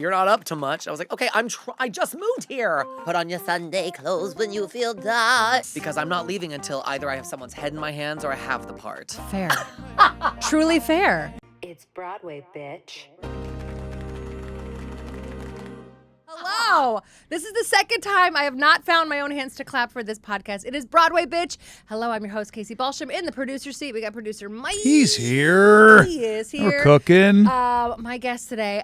You're not up to much. I was like, okay, I just moved here. Put on your Sunday clothes when you feel that. Because I'm not leaving until either I have someone's head in my hands or I have the part. Fair. Truly fair. It's Broadway, bitch. Hello. This is the second time I have not found my own hands to clap for this podcast. It is Broadway, bitch. Hello, I'm your host, Casey Balsham. In the producer seat, we got producer Mike. He's here. He is here. We're cooking. My guest today,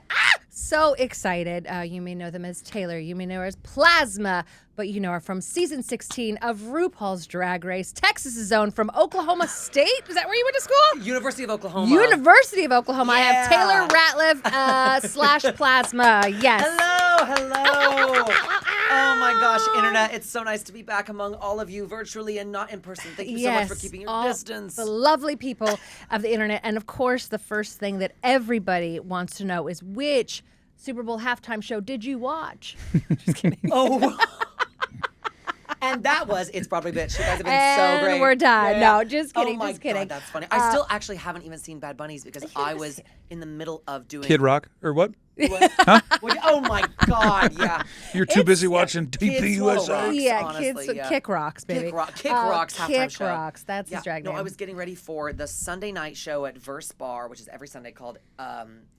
so excited. You may know them as Taylor. You may know her as Plasma. But you know her from season 16 of RuPaul's Drag Race, Texas' own from Oklahoma State. Is that where you went to school? University of Oklahoma. University of Oklahoma. Yeah. I have Taylor Ratliff slash Plasma. Yes. Hello. Oh my gosh, internet. It's so nice to be back among all of you virtually and not in person. Thank you so much for keeping your distance. The lovely people of the internet. And of course, the first thing that everybody wants to know is which Super Bowl halftime show did you watch? Just kidding. Oh. And that was It's Broadway, bitch. You guys have been and so great. We're done. Yeah. No, just kidding. Oh my just kidding. God, that's funny. I still actually haven't even seen Bad Bunnies because I was in the middle of doing Kid Rock, or what? What? Huh? Oh my God, yeah. You're too busy watching Kids DP Swallow USA. Rocks, Yeah, honestly, kids, yeah. Kick Rocks, baby. Kick Rocks halftime Kick show. Rocks, that's his drag name. No, I was getting ready for the Sunday night show at Verse Bar, which is every Sunday, called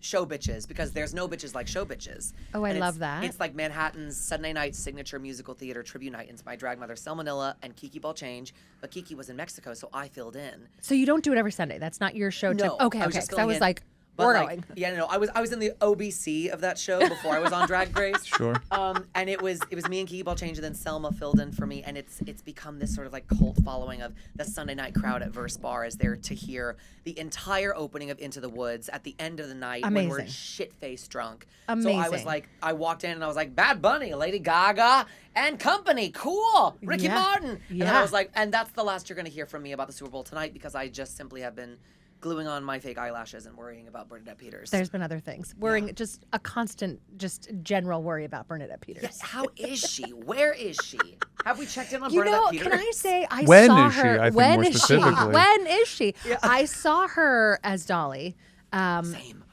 Show Bitches, because there's no bitches like Show Bitches. Oh, I And love that. It's like Manhattan's Sunday night signature musical theater tribute night. It's my drag mother, Salmonella, and Kiki Ball Change, but Kiki was in Mexico, so I filled in. So you don't do it every Sunday? That's not your show? No, Okay, I was okay. just Because I filling was in. like, But we're like, going. Yeah, no, I was in the OBC of that show before I was on Drag Race. Sure. And it was me and Kiki Ball Change, and then Selma filled in for me, and it's become this sort of like cult following of the Sunday night crowd at Verse Bar is there to hear the entire opening of Into the Woods at the end of the night when we're Amazing. shit-faced drunk. Amazing. So I was like, I walked in and I was like, Bad Bunny, Lady Gaga, and company, cool, Ricky Yeah. Martin. And then Yeah. I was like, and that's the last you're gonna hear from me about the Super Bowl tonight because I just simply have been gluing on my fake eyelashes and worrying about Bernadette Peters. There's been other things. Worrying, just a constant, just general worry about Bernadette Peters. Yes, how is she? Where is she? Have we checked in on You Bernadette know, Peters? can I say I When saw is she? her? I think when more is she? specifically. When is she? I saw her as Dolly. Same.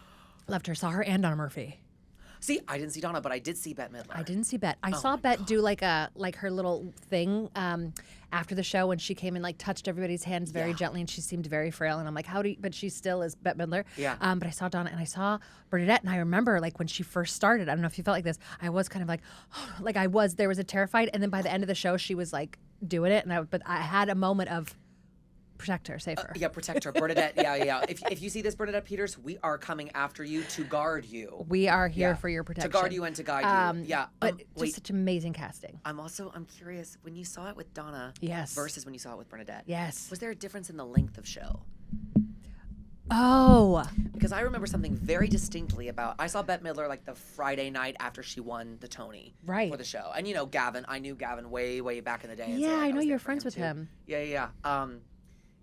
Loved her. Saw her and Donna Murphy. See, I didn't see Donna, but I did see Bette Midler. I didn't see Bette. I saw Bette do like her little thing after the show when she came and like touched everybody's hands very gently, and she seemed very frail. And I'm like, but she still is Bette Midler. Yeah. But I saw Donna and I saw Bernadette, and I remember like when she first started. I don't know if you felt like this. I was kind of like, there was a terrified, and then by the end of the show, she was like doing it, but I had a moment of protect her, save her. Yeah, protect her. Bernadette, yeah. If you see this, Bernadette Peters, we are coming after you to guard you. We are here for your protection. To guard you and to guide you. Yeah. But wait. just such amazing casting. I'm curious, when you saw it with Donna Yes. versus when you saw it with Bernadette. Yes. Was there a difference in the length of show? Oh. Because I remember something very distinctly about, I saw Bette Midler like the Friday night after she won the Tony for the show. And you know, Gavin, I knew Gavin way, way back in the day. And so, Yeah, like, I know was you there were for friends with too. him. Yeah.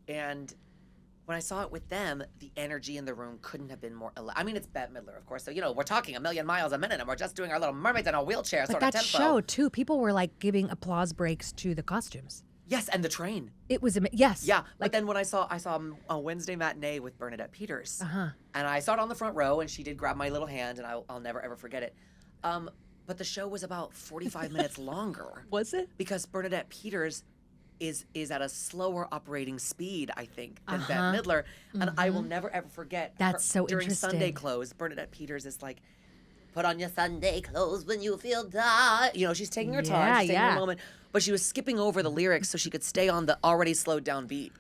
And when I saw it with them, the energy in the room couldn't have been more. I mean, it's Bette Midler, of course. So, you know, we're talking a million miles a minute, and we're just doing our little mermaids in a wheelchair But sort that of tempo. show too, people were like giving applause breaks to the costumes. Yes, and the train. It was yes. Yeah, but then when I saw a Wednesday matinee with Bernadette Peters, and I saw it on the front row, and she did grab my little hand, and I'll never ever forget it. But the show was about 45 minutes longer. Was it? Because Bernadette Peters is at a slower operating speed, I think, than Bette Midler. And I will never, ever forget. That's so during interesting. Sunday close, Bernadette Peters is like, Put on your Sunday clothes when you feel that. you know, she's taking her time, she's taking her moment. But she was skipping over the lyrics so she could stay on the already slowed down beat.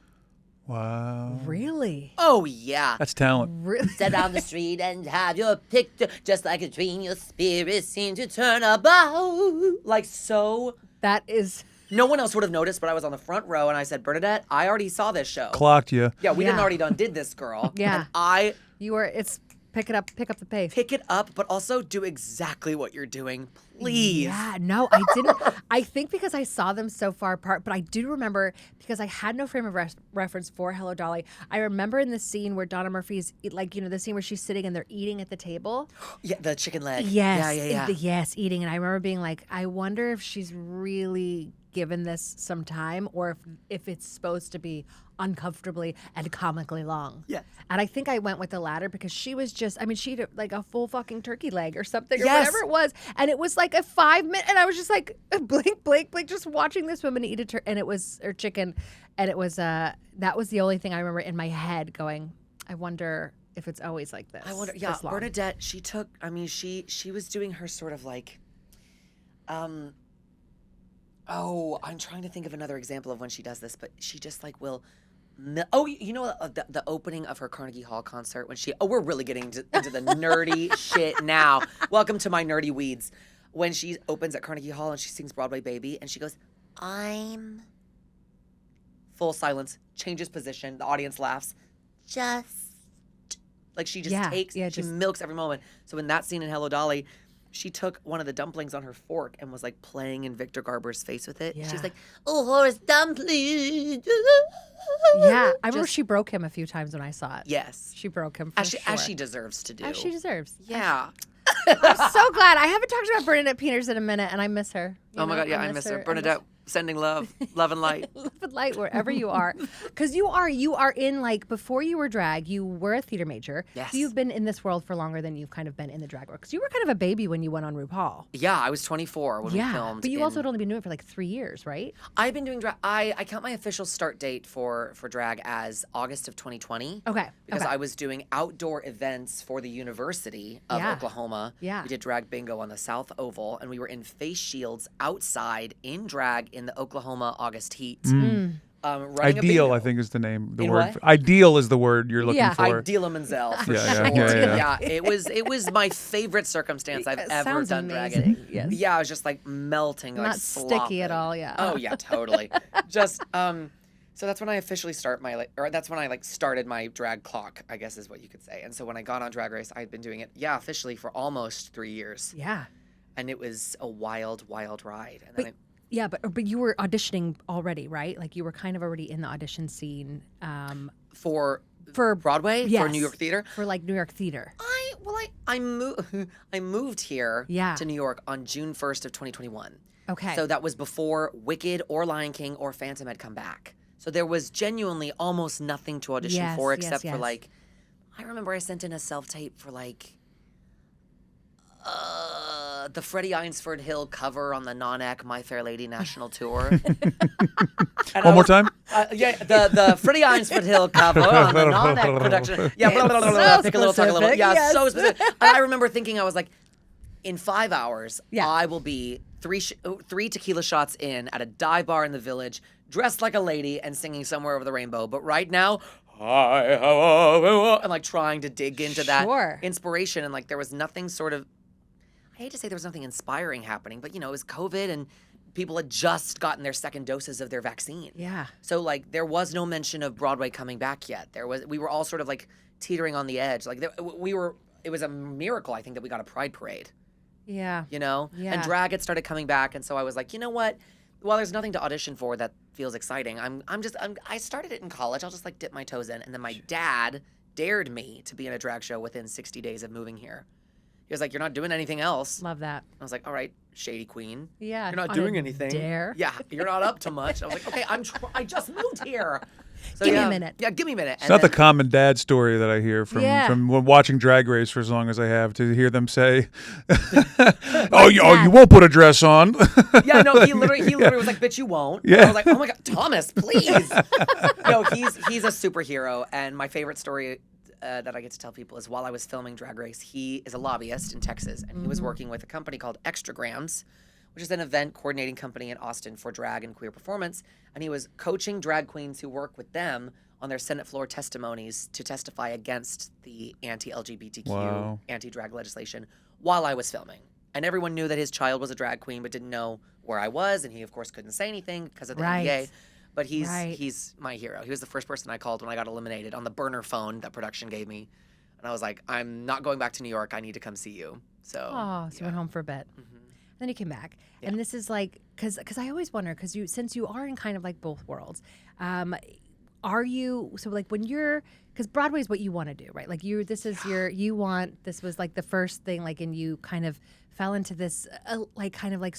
Wow. Really? Oh, yeah. That's talent. Really? Sit down the street and have your picture. Just like a dream, your spirit seemed to turn about. Like, so... That is. No one else would have noticed, but I was on the front row, and I said, Bernadette, I already saw this show. Clocked you. Yeah, we didn't Yeah. already done did this, girl. Yeah. And I You were. It's pick it up. Pick up the pace. pick it up, but also do exactly what you're doing, please. Yeah, no, I didn't. I think because I saw them so far apart, but I do remember because I had no frame of reference for Hello Dolly. I remember in the scene where Donna Murphy's, like, you know, the scene where she's sitting and they're eating at the table. Yeah, the chicken leg. Yes. Yeah. Yes, eating. And I remember being like, I wonder if she's really given this some time, or if it's supposed to be uncomfortably and comically long. Yes. And I think I went with the latter because she was just, I mean, she had like a full fucking turkey leg or something or Yes. whatever it was. And it was like a 5 minute, and I was just like, blink, blink, blink, just watching this woman eat or chicken. And it was, that was the only thing I remember in my head going, I wonder if it's always like this. I wonder. this Yeah, long. Bernadette. She took. I mean, she was doing her sort of like. Oh, I'm trying to think of another example of when she does this, but she just like will. You know the opening of her Carnegie Hall concert when she. Oh, we're really getting into the nerdy shit now. Welcome to my nerdy weeds. When she opens at Carnegie Hall and she sings Broadway Baby and she goes, I'm. Full silence, changes position. The audience laughs. Just. Like she just she milks every moment. So in that scene in Hello Dolly, she took one of the dumplings on her fork and was like playing in Victor Garber's face with it. Yeah. She was like, oh, Horace Dumpling. Yeah, I remember she broke him a few times when I saw it. Yes. She broke him for sure. As she deserves to do. As she deserves. Yeah. I'm so glad. I haven't talked about Bernadette Peters in a minute, and I miss her. Oh my God, yeah, I miss her. Bernadette, sending love and light. Love and light wherever you are. Because you are in, like, before you were drag, you were a theater major. Yes. So you've been in this world for longer than you've kind of been in the drag world. Because you were kind of a baby when you went on RuPaul. Yeah, I was 24 when we filmed. But you also had only been doing it for like 3 years, right? I've been doing drag. I count my official start date for drag as August of 2020. Okay. Because I was doing outdoor events for the University of Oklahoma. Yeah. We did drag bingo on the South Oval, and we were in face shields outside in drag in the Oklahoma August heat. Running a Ideal, bingo. I think, is the name. The In word. what? Ideal is the word you're looking for. Ideal Menzel, for Yeah, sure. yeah. It was my favorite circumstance I've ever sounds done amazing, drag in. yes. Yeah, I was just like melting, like Not sticky at slopping. all, yeah. Oh yeah, totally. Just so that's when I officially started my drag clock, I guess is what you could say. And so when I got on Drag Race, I had been doing it, officially for almost 3 years. Yeah. And it was a wild, wild ride. And then Yeah, but you were auditioning already, right? Like you were kind of already in the audition scene. for For Broadway, yes, for New York theater. for like New York theater. I moved here to New York on June 1st of 2021. Okay. So that was before Wicked or Lion King or Phantom had come back. So there was genuinely almost nothing to audition Yes, for yes, except yes. for like, I remember I sent in a self-tape for like the Freddie Eynsford Hill cover on the Non-Ac My Fair Lady National Tour. One more time? Yeah, the Freddie Eynsford Hill cover on the Non-Ac production. Yeah, blah, blah, blah, blah, so pick a little, talk a little. specific, Yeah, yes. so specific. And I remember thinking, I was like, in 5 hours, Yeah. I will be three tequila shots in at a dive bar in the Village, dressed like a lady and singing Somewhere Over the Rainbow. But right now, I'm like trying to dig into that Sure. inspiration. And like there was nothing sort of, I hate to say there was nothing inspiring happening, but you know, it was COVID and people had just gotten their second doses of their vaccine. Yeah. So like there was no mention of Broadway coming back yet. We were all sort of like teetering on the edge. Like it was a miracle, I think, that we got a Pride Parade. Yeah. You know? Yeah. And drag had started coming back, and so I was like, you know what? While there's nothing to audition for that feels exciting, I started it in college. I'll just like dip my toes in. And then my dad dared me to be in a drag show within 60 days of moving here. He was like, you're not doing anything else. Love that. I was like, all right, shady queen. Yeah. You're not on doing a anything. dare. Yeah, you're not up to much. I was like, okay, I just moved here. So, Give me a yeah. minute. Yeah, give me a minute. It's not the common dad story that I hear from watching Drag Race for as long as I have, to hear them say, "Oh, you won't put a dress on." Yeah, no, he literally was like, "Bitch, you won't." Yeah. And I was like, "Oh my God, Thomas, please." No, he's a superhero, and my favorite story that I get to tell people is while I was filming Drag Race, he is a lobbyist in Texas, and he was working with a company called Extragrams, which is an event coordinating company in Austin for drag and queer performance. And he was coaching drag queens who work with them on their Senate floor testimonies to testify against the anti-LGBTQ, Wow. anti-drag legislation while I was filming. And everyone knew that his child was a drag queen but didn't know where I was, and he, of course, couldn't say anything because of the Right. NDA. But he's Right. my hero. He was the first person I called when I got eliminated on the burner phone that production gave me. And I was like, I'm not going back to New York. I need to come see you. So, Oh, so you went home for a bit. Then you came back, and this is like, because I always wonder, because since you are in kind of like both worlds, are you so like when you're, because Broadway is what you want to do, right? Like this was like the first thing, like, and you kind of fell into this like kind of like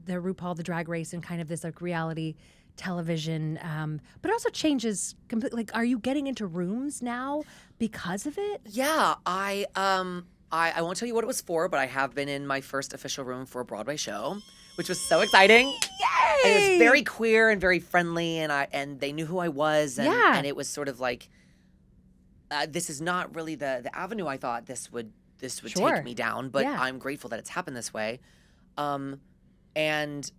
the RuPaul, the Drag Race, and kind of this like reality television, but it also changes completely. Like, are you getting into rooms now because of it? Yeah, I won't tell you what it was for, but I have been in my first official room for a Broadway show, which was so exciting. Yay! And it was very queer and very friendly, and they knew who I was, and it was sort of like, this is not really the avenue I thought this would take me down, but I'm grateful that it's happened this way. And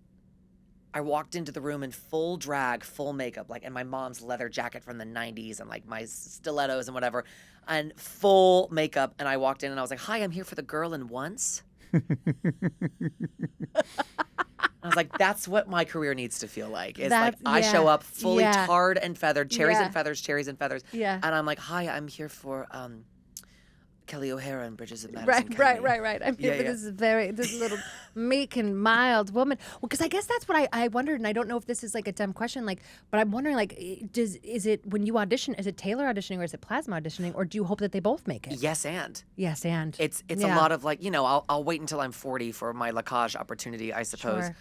I walked into the room in full drag, full makeup, like in my mom's leather jacket from the 90s and like my stilettos and whatever, and full makeup. And I walked in and I was like, hi, I'm here for the girl in once. I was like, that's what my career needs to feel like. It's like I show up fully tarred and feathered, cherries and feathers, cherries and feathers. Yeah. And I'm like, hi, I'm here for Kelly O'Hara and Bridges of Madison County. Right. I'm here for this little meek and mild woman. Well, because I guess that's what I wondered, and I don't know if this is like a dumb question, like, but I'm wondering, like, is it when you audition, is it Taylor auditioning or is it Plasma auditioning, or do you hope that they both make it? Yes, and it's a lot of like, I'll wait until I'm 40 for my Lacage opportunity, I suppose. Sure.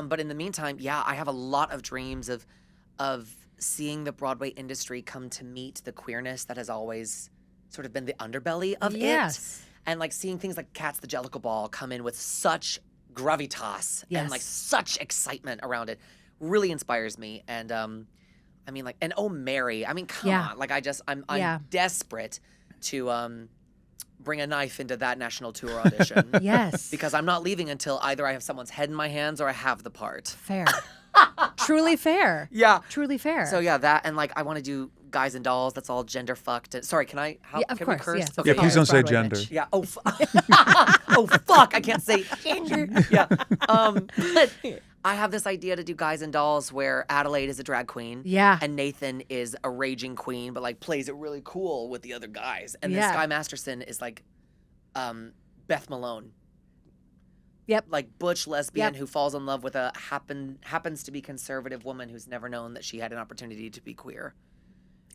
But in the meantime, I have a lot of dreams of seeing the Broadway industry come to meet the queerness that has always sort of been the underbelly of it. And like seeing things like Cats the Jellicle Ball come in with such gravitas and like such excitement around it really inspires me. And I mean, like, and oh Mary, I mean, come on. Like I'm desperate to bring a knife into that national tour audition. Because I'm not leaving until either I have someone's head in my hands or I have the part. Fair. Truly fair. Yeah. Truly fair. So that, and like I want to do Guys and Dolls. That's all gender fucked. Sorry, can I? Of can course, we curse? yes. Okay, please don't say Broadway gender. bitch. Yeah. Oh, oh fuck! I can't say gender. Yeah. But I have this idea to do Guys and Dolls where Adelaide is a drag queen. Yeah. And Nathan is a raging queen, but like plays it really cool with the other guys. And then Sky Masterson is like, Beth Malone. Yep. Like butch lesbian who falls in love with a happens to be conservative woman who's never known that she had an opportunity to be queer.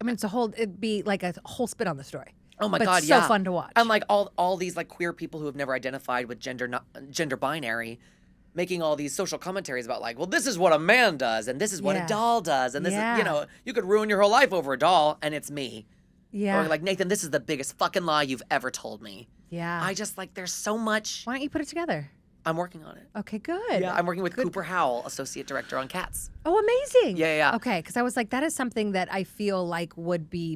I mean, it'd be like a whole spin on the story. Oh my but God, so fun to watch. And like all these like queer people who have never identified with gender binary, making all these social commentaries about like, well, this is what a man does, and this is what a doll does, and this is, you could ruin your whole life over a doll, and it's me. Yeah. Or like, Nathan, this is the biggest fucking lie you've ever told me. Yeah. I just like, there's so much. Why don't you put it together? I'm working on it. Okay, good. Yeah, I'm working with Cooper Howell, associate director on Cats. Oh, amazing. Yeah. Okay, because I was like, that is something that I feel like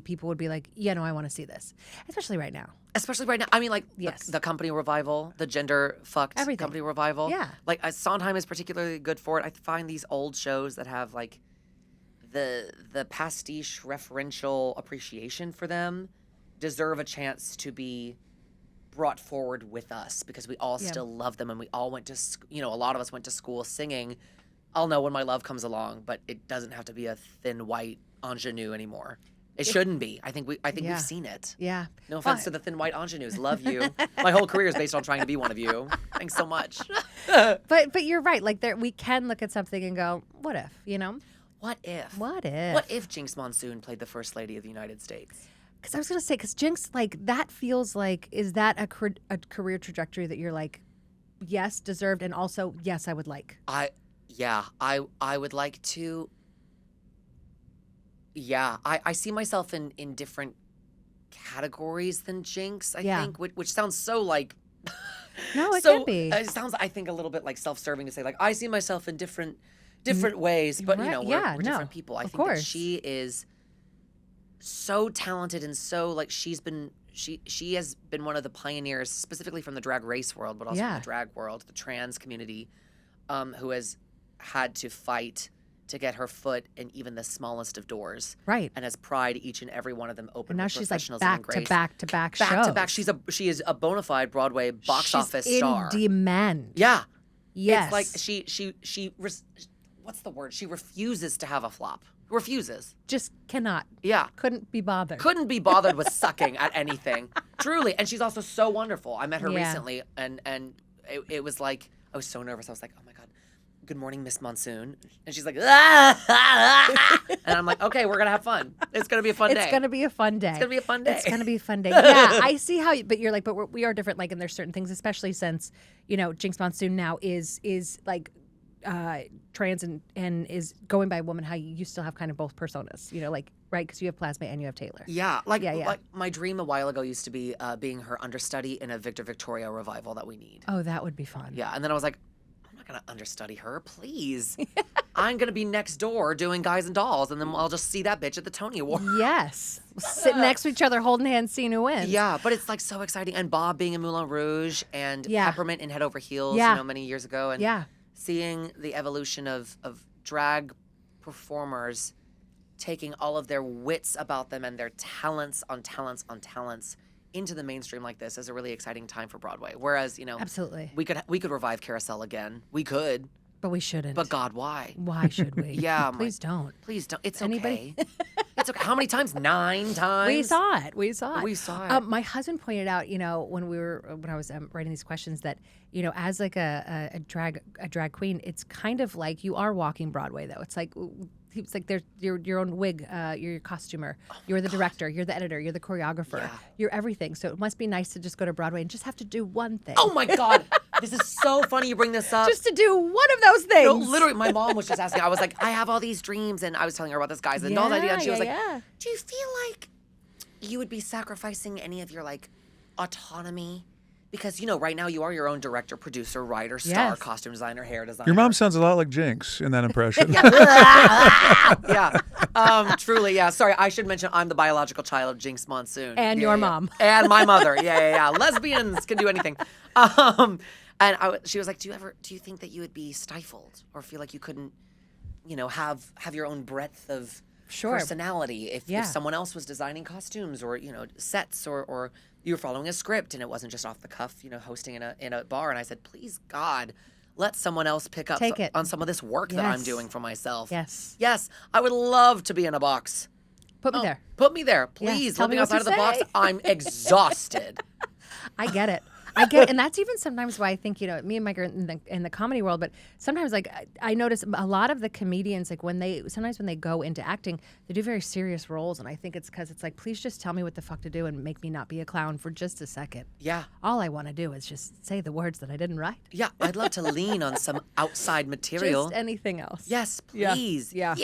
people would be like, yeah, no, I want to see this. Especially right now. I mean, like, Yes. the company revival, the gender fucked Everything. company revival. Yeah. Like, Sondheim is particularly good for it. I find these old shows that have, like, the pastiche referential appreciation for them deserve a chance to be brought forward with us because we all still love them, and we all went to, a lot of us went to school singing, I'll know when my love comes along, but it doesn't have to be a thin white ingenue anymore. It shouldn't be. I think we've seen it. Yeah. No offense to the thin white ingenues. Love you. My whole career is based on trying to be one of you. Thanks so much. But you're right. Like we can look at something and go, what if, What if? What if? What if Jinkx Monsoon played the First Lady of the United States? Because I was going to say, because Jinkx, like, that feels like, is that a career trajectory that you're like, yes, deserved, and also, yes, I would like? I would like to. Yeah, I see myself in different categories than Jinkx, I think, which sounds so like. No, it could be. It sounds, I think, a little bit like self-serving to say, like, I see myself in different ways, but, we're different people. I think that she is so talented and so like she has been one of the pioneers, specifically from the drag race world, but also from the drag world, the trans community, who has had to fight to get her foot in even the smallest of doors, right? And has pried each and every one of them open. And now with she's like professionalism back to back shows. She is a bona fide Broadway box office star. In demand. Yeah. Yes. It's like what's the word? She refuses to have a flop. Refuses. Just cannot. Yeah. Couldn't be bothered. Couldn't be bothered with sucking at anything. Truly. And she's also so wonderful. I met her recently, and it was like, I was so nervous. I was like, oh my God. good morning, Miss Monsoon. And she's like, ah. And I'm like, okay, we're going to have fun. It's going to be a fun day. It's going to be a fun day. It's going to be a fun day. It's going to be a fun day. Yeah, I see how, but you're like, but we are different. Like, and there's certain things, especially since, Jinkx Monsoon now is like trans and is going by a woman. How you still have kind of both personas, like, right? Because you have Plasma and you have Taylor. Yeah, like my dream a while ago used to be being her understudy in a Victor Victoria revival that we need. Oh, that would be fun. Yeah, and then I was like, I'm not gonna understudy her, please. I'm gonna be next door doing Guys and Dolls, and then I'll just see that bitch at the Tony Awards. Yes, sitting next to each other, holding hands, seeing who wins. Yeah, but it's like so exciting, and Bob being in Moulin Rouge, and Peppermint in Head Over Heels, many years ago, and seeing the evolution of drag performers taking all of their wits about them and their talents on talents into the mainstream like this is a really exciting time for Broadway. Whereas, absolutely, we could revive Carousel again. We could. But we shouldn't. But God, why? Why should we? Yeah. Please don't. Please don't. It's Anybody? okay. It's okay. How many times? 9 times? We saw it. We saw it. My husband pointed out, when I was writing these questions, that as like a drag queen, it's kind of like you are walking Broadway, though. It's like there's your own wig, you're your costumer, you're the director, you're the editor, you're the choreographer, you're everything. So it must be nice to just go to Broadway and just have to do one thing. Oh my God, this is so funny you bring this up. Just to do one of those things. Literally, my mom was just asking. I was like, I have all these dreams, and I was telling her about this Guys and Dolls idea, and she was like, do you feel like you would be sacrificing any of your like autonomy? Because, right now you are your own director, producer, writer, star, costume designer, hair designer. Your mom sounds a lot like Jinkx in that impression. Truly, yeah. Sorry, I should mention I'm the biological child of Jinkx Monsoon. And your mom. And my mother. Yeah. Lesbians can do anything. She was like, do you think that you would be stifled or feel like you couldn't, have your own breadth of personality if someone else was designing costumes or, sets or you were following a script and it wasn't just off the cuff, hosting in a bar. And I said, please, God, let someone else pick up on some of this work that I'm doing for myself. Yes. I would love to be in a box. Put me there. Put me there. Please. Let me outside of the box. I'm exhausted. I get it. And that's even sometimes why I think, me and Mike are in the comedy world, but sometimes like I notice a lot of the comedians, like when they go into acting, they do very serious roles. And I think it's because it's like, please just tell me what the fuck to do and make me not be a clown for just a second. Yeah. All I want to do is just say the words that I didn't write. Yeah. I'd love to lean on some outside material. Just anything else. Yes, please. Yeah.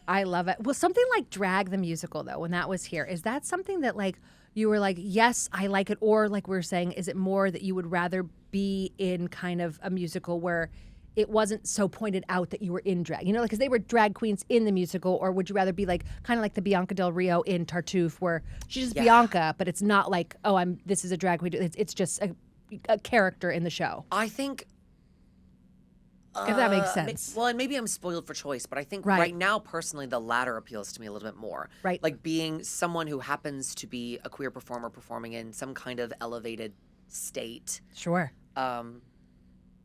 I love it. Well, something like Drag the Musical, though, when that was here, is that something that like you were like, yes, I like it? Or like we were saying, is it more that you would rather be in kind of a musical where it wasn't so pointed out that you were in drag? Because they were drag queens in the musical. Or would you rather be like kind of like the Bianca Del Rio in Tartuffe where she's just Bianca, but it's not like, this is a drag queen. It's just a character in the show. I think... if that makes sense. Well, and maybe I'm spoiled for choice, but I think right now, personally, the latter appeals to me a little bit more. Right. Like being someone who happens to be a queer performer performing in some kind of elevated state. Sure. But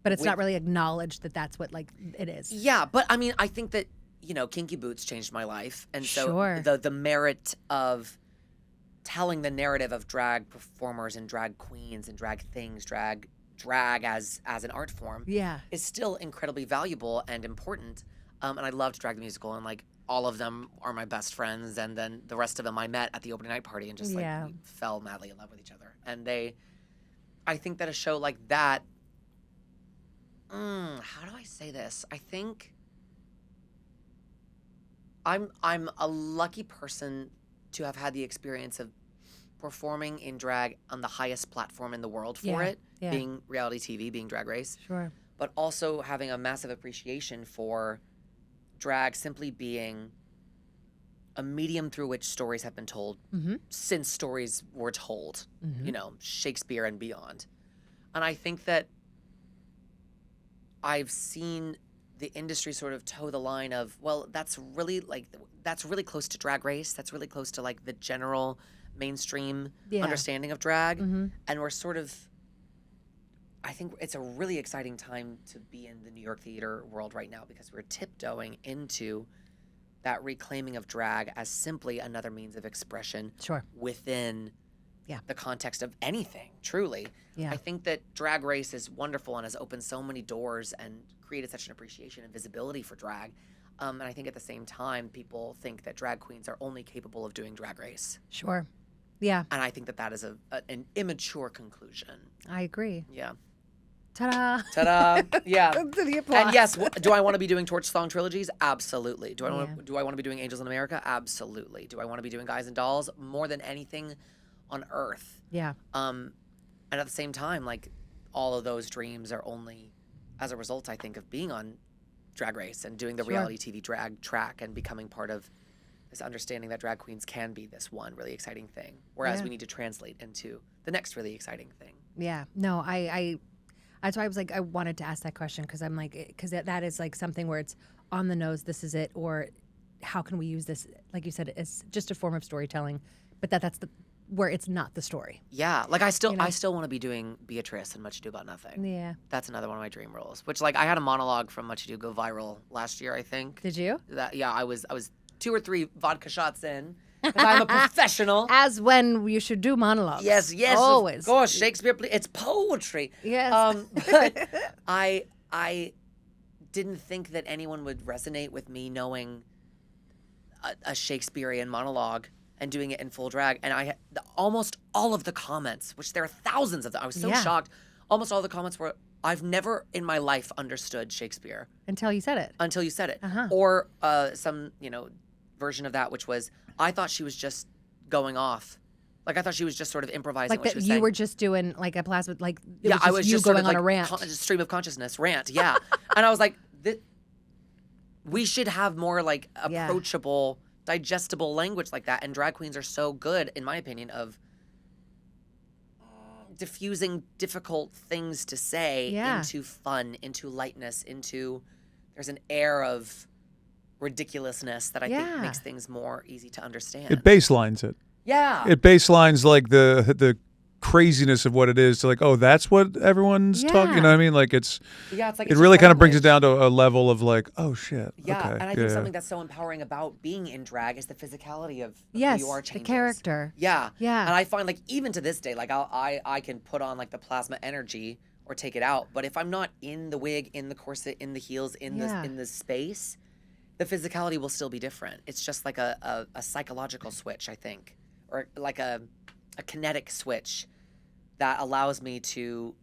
it's not really acknowledged that that's what like it is. Yeah, but I mean, I think that, Kinky Boots changed my life. And so the merit of telling the narrative of drag performers and drag queens and drag things, drag as an art form is still incredibly valuable and important. And I loved Drag the Musical, and like all of them are my best friends, and then the rest of them I met at the opening night party and just we fell madly in love with each other. And I think that a show like that, how do I say this? I think I'm a lucky person to have had the experience of performing in drag on the highest platform in the world for it, being reality TV, being Drag Race. Sure. But also having a massive appreciation for drag simply being a medium through which stories have been told since stories were told, Shakespeare and beyond. And I think that I've seen the industry sort of toe the line of, well, that's really close to Drag Race. That's really close to like the general mainstream understanding of drag. And we're sort of, I think it's a really exciting time to be in the New York theater world right now because we're tiptoeing into that reclaiming of drag as simply another means of expression within the context of anything, truly. Yeah. I think that Drag Race is wonderful and has opened so many doors and created such an appreciation and visibility for drag. And I think at the same time, people think that drag queens are only capable of doing Drag Race. Sure. Yeah, And I think that that is an immature conclusion. I agree. Yeah. Ta-da. Ta-da. Yeah. To the applause. And yes, do I want to be doing Torch Song trilogies? Absolutely. Do I want Yeah. to, do I want to be doing Angels in America? Absolutely. Do I want to be doing Guys and Dolls? More than anything on earth. Yeah. And at the same time, like, all of those dreams are only as a result, I think, of being on Drag Race and doing the Sure. reality TV drag track and becoming part of this understanding that drag queens can be this one really exciting thing, whereas Yeah. we need to translate into the next really exciting thing. Yeah. No, I that's why I was like, I wanted to ask that question because I'm like, because that is like something where it's on the nose, this is it, or how can we use this, like you said, it's just a form of storytelling, but that's the where it's not the story. Yeah, like I still You know? want to be doing Beatrice and Much Ado About Nothing. Yeah. That's another one of my dream roles. Which, like, I had a monologue from Much Ado go viral last year, I think. Did you? That I was 2 or 3 vodka shots in. 'Cause I'm a professional. As when you should do monologues. Yes, Always. Of course, Shakespeare. It's poetry. Yes. But I didn't think that anyone would resonate with me knowing a Shakespearean monologue and doing it in full drag. And almost all of the comments, which there are thousands of them, I was so Yeah. shocked. Almost all the comments were, I've never in my life understood Shakespeare Until you said it. until you said it. Uh-huh. Or some, version of that, which was, I thought she was just going off. Like, I thought she was just sort of improvising Like what she that was you saying. were just doing like a plasma, like it Yeah, was just I was you just going sort of on a rant. stream of consciousness rant. Yeah, and I was like, we should have more like Yeah. approachable, digestible language like that. And drag queens are so good, in my opinion, of diffusing difficult things to say Yeah. into fun, into lightness, into there's an air of ridiculousness that I Yeah. think makes things more easy to understand. It baselines it. Yeah. It baselines like the craziness of what it is to like, oh, that's what everyone's talking. You know what I mean? Like it's Yeah, it's like it it's really just kind of brings it language. down to a level of like, oh shit. Yeah, okay, and I think something that's so empowering about being in drag is the physicality of Yes, who you are the changes. character. Yeah. Yeah. And I find like even to this day, like I can put on like the plasma energy or take it out, but if I'm not in the wig, in the corset, in the heels, in Yeah. the space, the physicality will still be different. It's just like a psychological switch, I think, or like a kinetic switch that allows me to,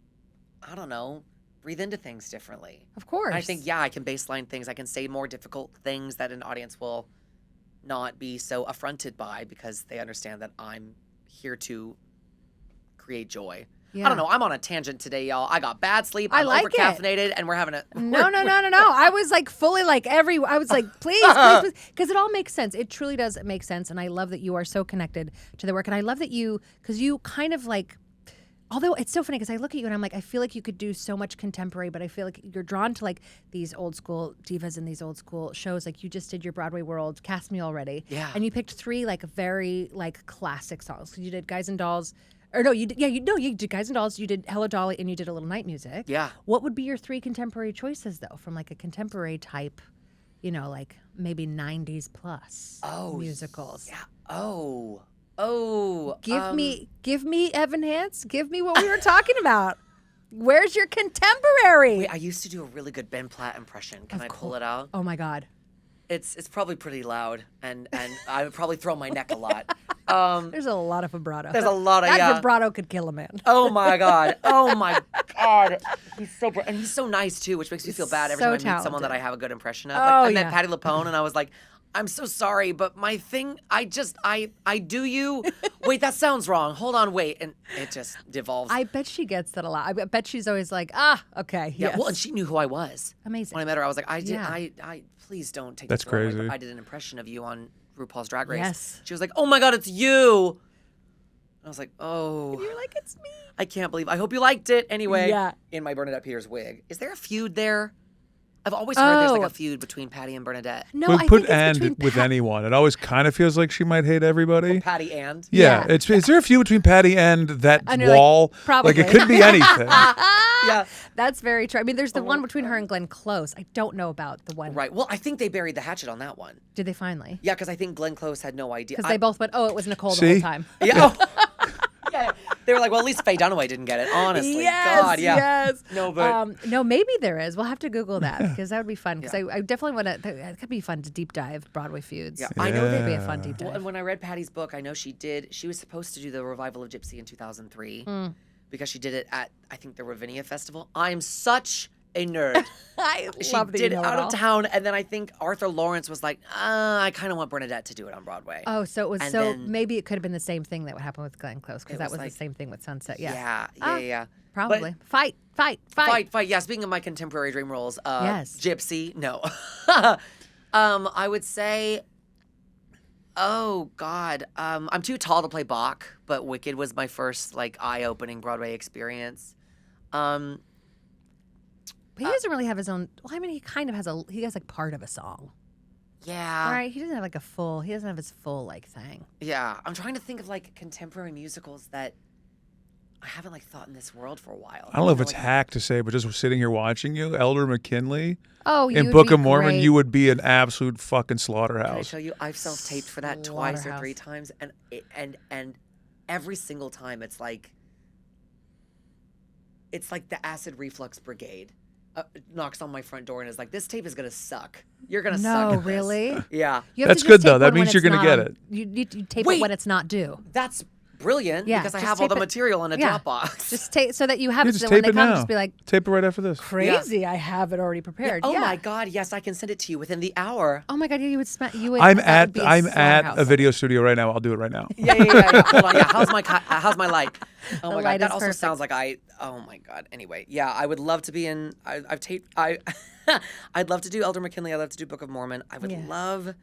I don't know, breathe into things differently. Of course. I think, yeah, I can baseline things. I can say more difficult things that an audience will not be so affronted by because they understand that I'm here to create joy. I Yeah. don't know. I'm on a tangent today, y'all. I got bad sleep. I I'm like it. over-caffeinated, and we're having a... No. I was like fully like I was like, please, because it all makes sense. It truly does make sense. And I love that you are so connected to the work. And I love that because you kind of like, although it's so funny because I look at you and I'm like, I feel like you could do so much contemporary, but I feel like you're drawn to like these old school divas and these old school shows. Like you just did your Broadway World, Cast Me Already. Yeah. And you picked 3 like very like classic songs. You did Guys and Dolls. Or no, you did Guys and Dolls, you did Hello Dolly, and you did A Little Night Music. Yeah. What would be your 3 contemporary choices though, from like a contemporary type, like maybe 90s plus musicals? Yeah. Oh. Give me Evan Hance. Give me what we were talking about. Where's your contemporary? Wait, I used to do a really good Ben Platt impression. Can I pull it out? Oh my God. It's probably pretty loud, and I would probably throw my neck a lot. There's a lot of vibrato. There's a lot of, that yeah. vibrato could kill a man. Oh my God. Oh my God. He's so and he's so nice too, which makes me feel bad every So time I meet someone that talented. I have a good impression of. Oh, Like I met yeah. Patti LuPone and I was like, I'm so sorry, but my thing, I do you. Wait, that sounds wrong. Hold on, wait. And it just devolves. I bet she gets that a lot. I bet she's always like, okay. Yeah, yes. well, and she knew who I was. Amazing. When I met her, I was like, Yeah. I please don't take That's this the wrong way, crazy. but I did an impression of you on RuPaul's Drag Race. Yes. She was like, oh my God, it's you. I was like, oh. You're like, it's me. I can't believe. I hope you liked it. Anyway, Yeah. in my Bernadette Peters wig. Is there a feud there? I've always heard there's like Oh. a feud between Patty and Bernadette. No, we I put think it's between with Pat- anyone. It always kind of feels like she might hate everybody. Patty and? Yeah, Yeah. is there a feud between Patty and that And you're like, wall? probably. Like it could be anything. Yeah. That's very true. I mean, there's the one between her and Glenn Close. I don't know about the one. Right. Well, I think they buried the hatchet on that one. Did they finally? Yeah, because I think Glenn Close had no idea. Because they both went, oh, it was Nicole the See? whole time. Yeah. Oh. Yeah. They were like, well, at least Faye Dunaway didn't get it. Honestly, Yes, God, yeah. yes. No, but no, maybe there is. We'll have to Google that because that would be fun. Because I definitely want to. It could be fun to deep dive Broadway feuds. Yeah, I know Yeah. that'd be a fun deep dive. well, and when I read Patty's book, I know she was supposed to do the revival of Gypsy in 2003 because she did it at, I think, the Ravinia Festival. I'm such a nerd. I She love that did you it know out all. of town, and then I think Arthur Lawrence was like, I kind of want Bernadette to do it on Broadway. Oh, so it was And so then- maybe it could have been the same thing that would happen with Glenn Close because It that was was like- the same thing with Sunset. Yeah. Yeah. Probably. Fight. Fight. Yeah, speaking of my contemporary dream roles, Yes. Gypsy, no. I would say, oh, God. I'm too tall to play Bach, but Wicked was my first, like, eye-opening Broadway experience. But he doesn't really have his own. Well, I mean, he kind of has he has like part of a song. Yeah. Right? He doesn't have like a full. He doesn't have his full like thing. Yeah. I'm trying to think of, like, contemporary musicals that I haven't, like, thought in this world for a while. I don't know if it's like, hack to say, but just sitting here watching you, Elder McKinley Oh, you in would Book be of Mormon, great. you would be an absolute fucking Can I slaughterhouse. tell you, I've self-taped for that twice or Slaughterhouse. 3 times, and every single time it's like the acid reflux brigade knocks on my front door and is like, "This tape is gonna suck. You're gonna suck." No, at this." really. Yeah, You have That's to just good, though. tape That one when means you're it's gonna not get on- it. You tape Wait. it when it's not due. that's brilliant Yeah, because I just have all tape the it- material in a yeah. Dropbox. Just tape so that you have You it. just So when tape they it come, now. just be like, Tape it right after this. crazy. I have it already prepared. Oh Yeah. my God, yes, I can send it to you within the hour. Oh my God, you would. You would. I'm that would be at a slaughterhouse. video studio right now. I'll do it right now. Yeah. Hold on. Yeah, how's my light? Oh The my light God, that is also perfect. sounds like oh my God. Anyway, yeah, I would love to be in. I've taped. I'd love to do Elder McKinley. I'd love to do Book of Mormon. I would Yeah. love.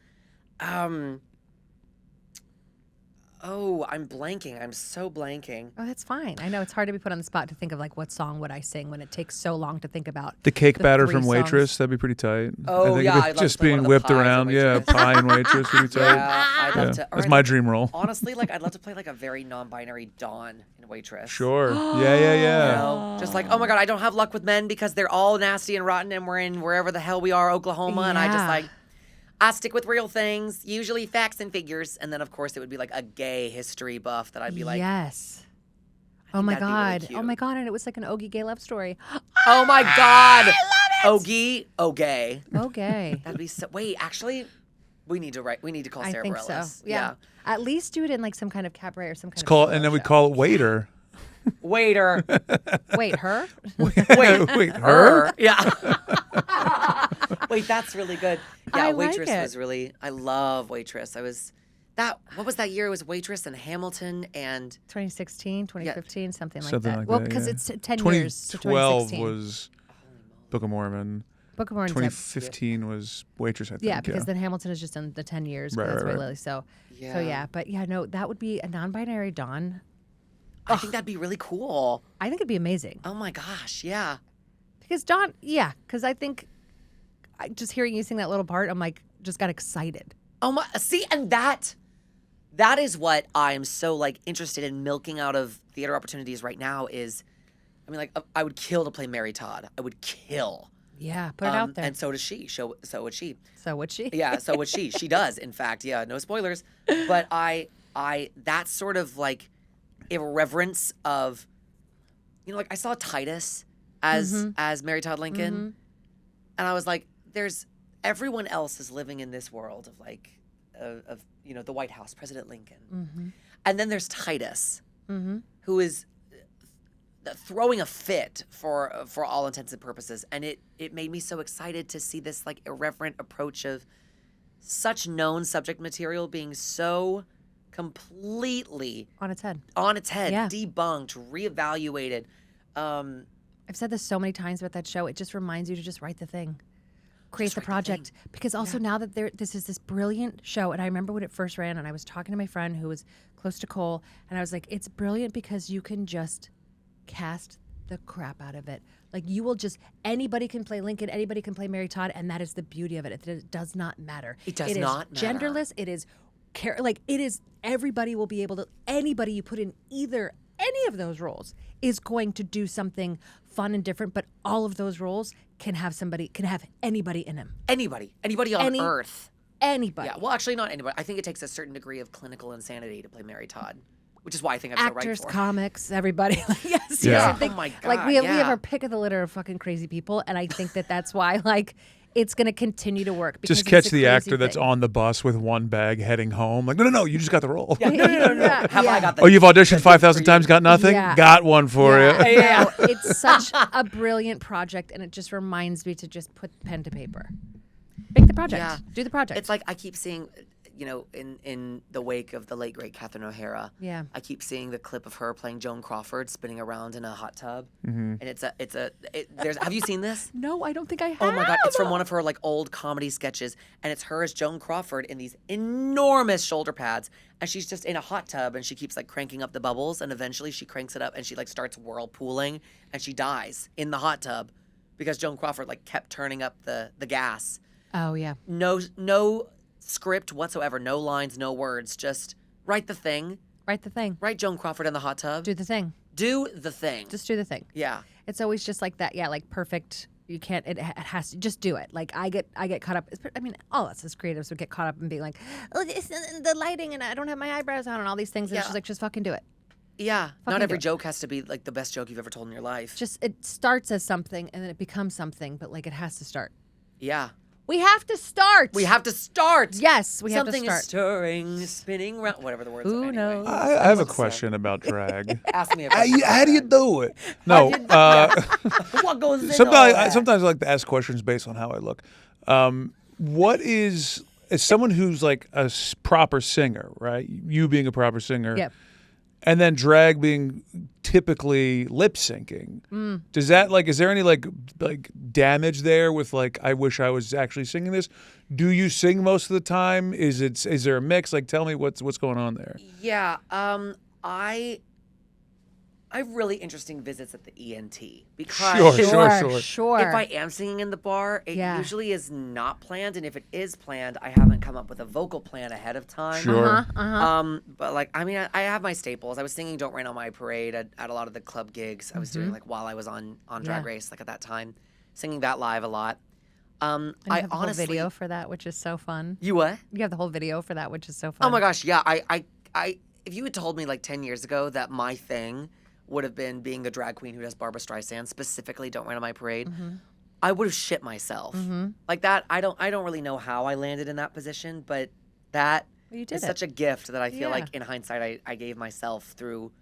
Oh, I'm blanking. I'm so blanking. Oh, that's fine. I know it's hard to be put on the spot to think of like what song would I sing when it takes so long to think about. The cake The batter 3 from songs. Waitress, that'd be pretty tight. Oh, I think yeah, if I'd it's love just to play one being of the whipped pies in around. Yeah, Waitress. pie and Waitress would be tight. Yeah, I'd love to. or That's I'd my like- dream role. Honestly, like I'd love to play like a very non-binary Dawn in Waitress. Sure. Yeah. You know, just like, oh my God, I don't have luck with men because they're all nasty and rotten, and we're in wherever the hell we are, Oklahoma, and I just Yeah. like, I stick with real things, usually facts and figures, and then of course it would be like a gay history buff that I'd be like, yes. I Oh think my that'd be really God. Oh cute. my God. And it was like an Ogie gay love story. oh my God, Ogie, gay. Okay. That'd be so. Wait, actually, we need to call I Sarah think so. Bareilles. Yeah. At least do it in like some kind of cabaret or some kind It's of. called, solo and then we show. call it Waiter. Waiter. Wait, her? Wait, her? Yeah. Wait, that's really good. Yeah, I like Waitress it. was really. I love Waitress. What was that year? It was Waitress and Hamilton and 2016, 2015, something like Something that. like Well, that, because yeah. it's 10 years. So 2012 2016. was Book of Mormon. Book of Mormon. 2015 was Waitress, I think. Yeah, because then Hamilton is just in the 10 years. Right, That's right, Ray right. Lilly. So Yeah. yeah. But yeah, no, that would be a non-binary Dawn. I think that'd be really cool. I think it'd be amazing. Oh my gosh, yeah. Because Dawn, yeah, because I think just hearing you sing that little part, I'm like, just got excited. Oh my, see, and that is what I'm so like interested in milking out of theater opportunities right now is, I mean, like I would kill to play Mary Todd. I would kill. Yeah, put it out there. And so does she. So would she. So would she? Yeah, so would she. She does, in fact. Yeah, no spoilers. But that sort of like irreverence of, you know, like I saw Titus as Mary Todd Lincoln, and I was like, everyone else is living in this world of like, of you know, the White House, President Lincoln, and then there's Titus, who is throwing a fit for all intents and purposes, and it made me so excited to see this like irreverent approach of such known subject material being so completely On its head. Yeah. debunked, reevaluated. I've said this so many times about that show. It just reminds you to just write the thing. Create the project. Because also now that this is this brilliant show, and I remember when it first ran, and I was talking to my friend who was close to Cole, and I was like, it's brilliant because you can just cast the crap out of it. Like anybody can play Lincoln, anybody can play Mary Todd, and that is the beauty of it. It does not matter. It does not is matter. genderless. It is everybody will be able to, anybody you put in any of those roles is going to do something fun and different, but all of those roles can have anybody in them. Anybody on earth. Anybody. Yeah, well, actually, not anybody. I think it takes a certain degree of clinical insanity to play Mary Todd. which is why I think I'm so right Actors, for it. comics, everybody. Yes, Yeah. I think, Oh my God, like we have yeah. our pick of the litter of fucking crazy people, and I think that's why like it's going to continue to work. Because Just it's catch a the crazy actor that's thing. on the bus with one bag heading home. Like, no, you just got the role. Yeah, no. Yeah, Have I yeah. got the Oh, you've auditioned the 5,000 for you? times, got nothing? Yeah. Got one for Yeah, you. Yeah. no, it's such a brilliant project, and it just reminds me to just put pen to paper. Make the project. Yeah. Do the project. It's like I keep seeing, in the wake of the late great Catherine O'Hara. Yeah. I keep seeing the clip of her playing Joan Crawford spinning around in a hot tub, Mm-hmm. and there's. Have you seen this? no, I don't think I have. Oh my God! It's from one of her like old comedy sketches, and it's her as Joan Crawford in these enormous shoulder pads, and she's just in a hot tub, and she keeps like cranking up the bubbles, and eventually she cranks it up, and she like starts whirlpooling, and she dies in the hot tub because Joan Crawford like kept turning up the gas. Oh yeah. No script whatsoever, no lines, no words, just write the thing. Write the thing. Write Joan Crawford in the hot tub. Do the thing. Do the thing. Just do the thing. Yeah. It's always just like that. Yeah, like perfect. You can't. It has to just do it. Like I get caught up. I mean, all us as creatives would get caught up in being like, oh, it's the lighting, and I don't have my eyebrows on, and all these things. And it's Yeah. just like, just fucking do it. Yeah. Fucking Not every do it. joke has to be like the best joke you've ever told in your life. Just it starts as something, and then it becomes something. But like it has to start. Yeah. We have to start. We have to start. Yes, we have to Something start. is stirring, spinning round, whatever the words Who are. Anyway. knows? I have a question about drag. Ask me a question. How do you do it? No. What goes in all Sometimes that? I like to ask questions based on how I look. What is, as someone who's like a proper singer, right? You being a proper singer. Yep. And then drag being typically lip syncing. Does that is there any like damage there with like I wish I was actually singing this? Do you sing most of the time? Is there a mix? Like tell me what's going on there. Yeah. I have really interesting visits at the ENT because Sure. if I am singing in the bar, it Yeah. usually is not planned, and if it is planned, I haven't come up with a vocal plan ahead of time. Sure. But like, I mean, I have my staples. I was singing "Don't Rain on My Parade" at a lot of the club gigs I was doing, like while I was on Drag Yeah. Race, like at that time, singing that live a lot. And you I have the honestly, whole video for that, which is so fun. you what? You have the whole video for that, which is so fun. Oh my gosh, yeah. I if you had told me like 10 years ago that my thing would have been being a drag queen who does Barbra Streisand, specifically "Don't Rain on My Parade," I would have shit myself. Like that, I don't really know how I landed in that position, but that You did is it. such a gift that I feel Yeah. like in hindsight I gave myself through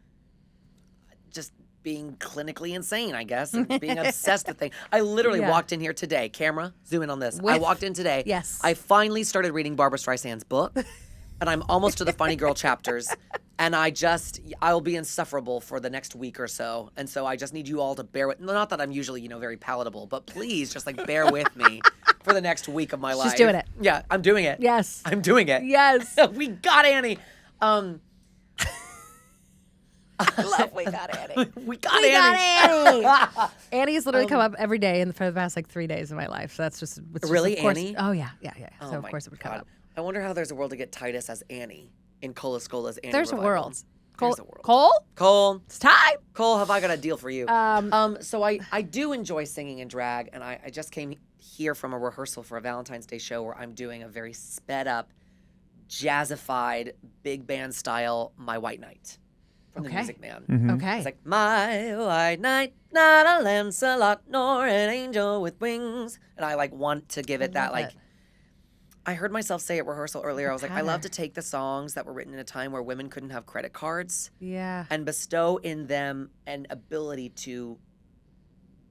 just being clinically insane, I guess, and being obsessed with things. I literally Yeah. walked in here today. Camera, zoom in on this. I With- walked in today. Yes. I finally started reading Barbra Streisand's book, and I'm almost to the funny girl chapters. And I'll be insufferable for the next week or so. And so I just need you all to bear with, not that I'm usually, very palatable, but please just like bear with me for the next week of my life. Just doing it. Yeah, I'm doing it. Yes. I'm doing it. Yes. We got Annie. Love we got Annie. We got We got Annie. Annie. Annie's literally come up every day for the past like 3 days of my life. So that's just it's just, Really, of course- Annie? Oh yeah. Oh So of my course it would come God. up. I wonder how there's a world to get Titus as Annie in Cola Scola's Annie There's a revival. world. Cole, There's a world. Cole, Cole, it's time. Cole, have I got a deal for you? So I do enjoy singing in drag, and I just came here from a rehearsal for a Valentine's Day show where I'm doing a very sped up, jazzified, big band style My White Knight from the Okay. Music Man. Okay. It's like, my white knight, not a Lancelot, nor an angel with wings. And I like want to give it that love like, it. I heard myself say at rehearsal earlier, I was like, I love patter. to take the songs that were written in a time where women couldn't have credit cards Yeah. and bestow in them an ability to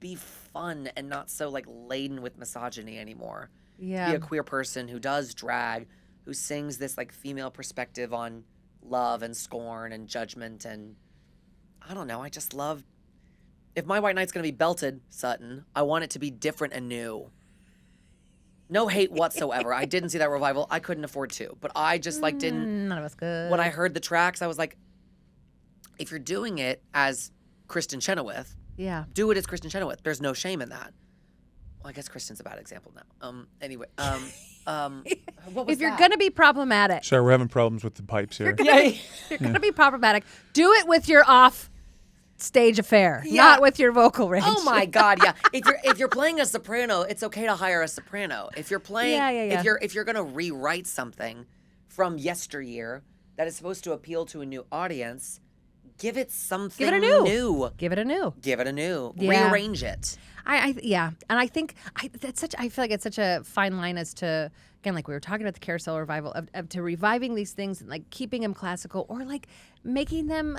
be fun and not so like laden with misogyny anymore. Yeah. Be a queer person who does drag, who sings this like female perspective on love and scorn and judgment, and I don't know, I just love, if my white knight's gonna be belted, Sutton, I want it to be different and new. No hate whatsoever. I didn't see that revival. I couldn't afford to, but I just like didn't. None of us could. When I heard the tracks, I was like, if you're doing it as Kristen Chenoweth, Yeah. do it as Kristen Chenoweth. There's no shame in that. Well, I guess Kristen's a bad example now. Anyway, what was If you're that? gonna be problematic, Sorry, we're having problems with the pipes here. you're gonna be problematic. Do it with your off stage affair, Yeah. not with your vocal range. Oh my God, yeah. If you're playing a soprano, it's okay to hire a soprano. If you're playing, Yeah. if you're gonna rewrite something from yesteryear, that is supposed to appeal to a new audience, give it something Give it a new. new. Give it a new. Give it a new. Yeah. Rearrange it. Yeah, and I think I feel like it's such a fine line as to, again, like we were talking about the carousel revival of to reviving these things and like keeping them classical or like making them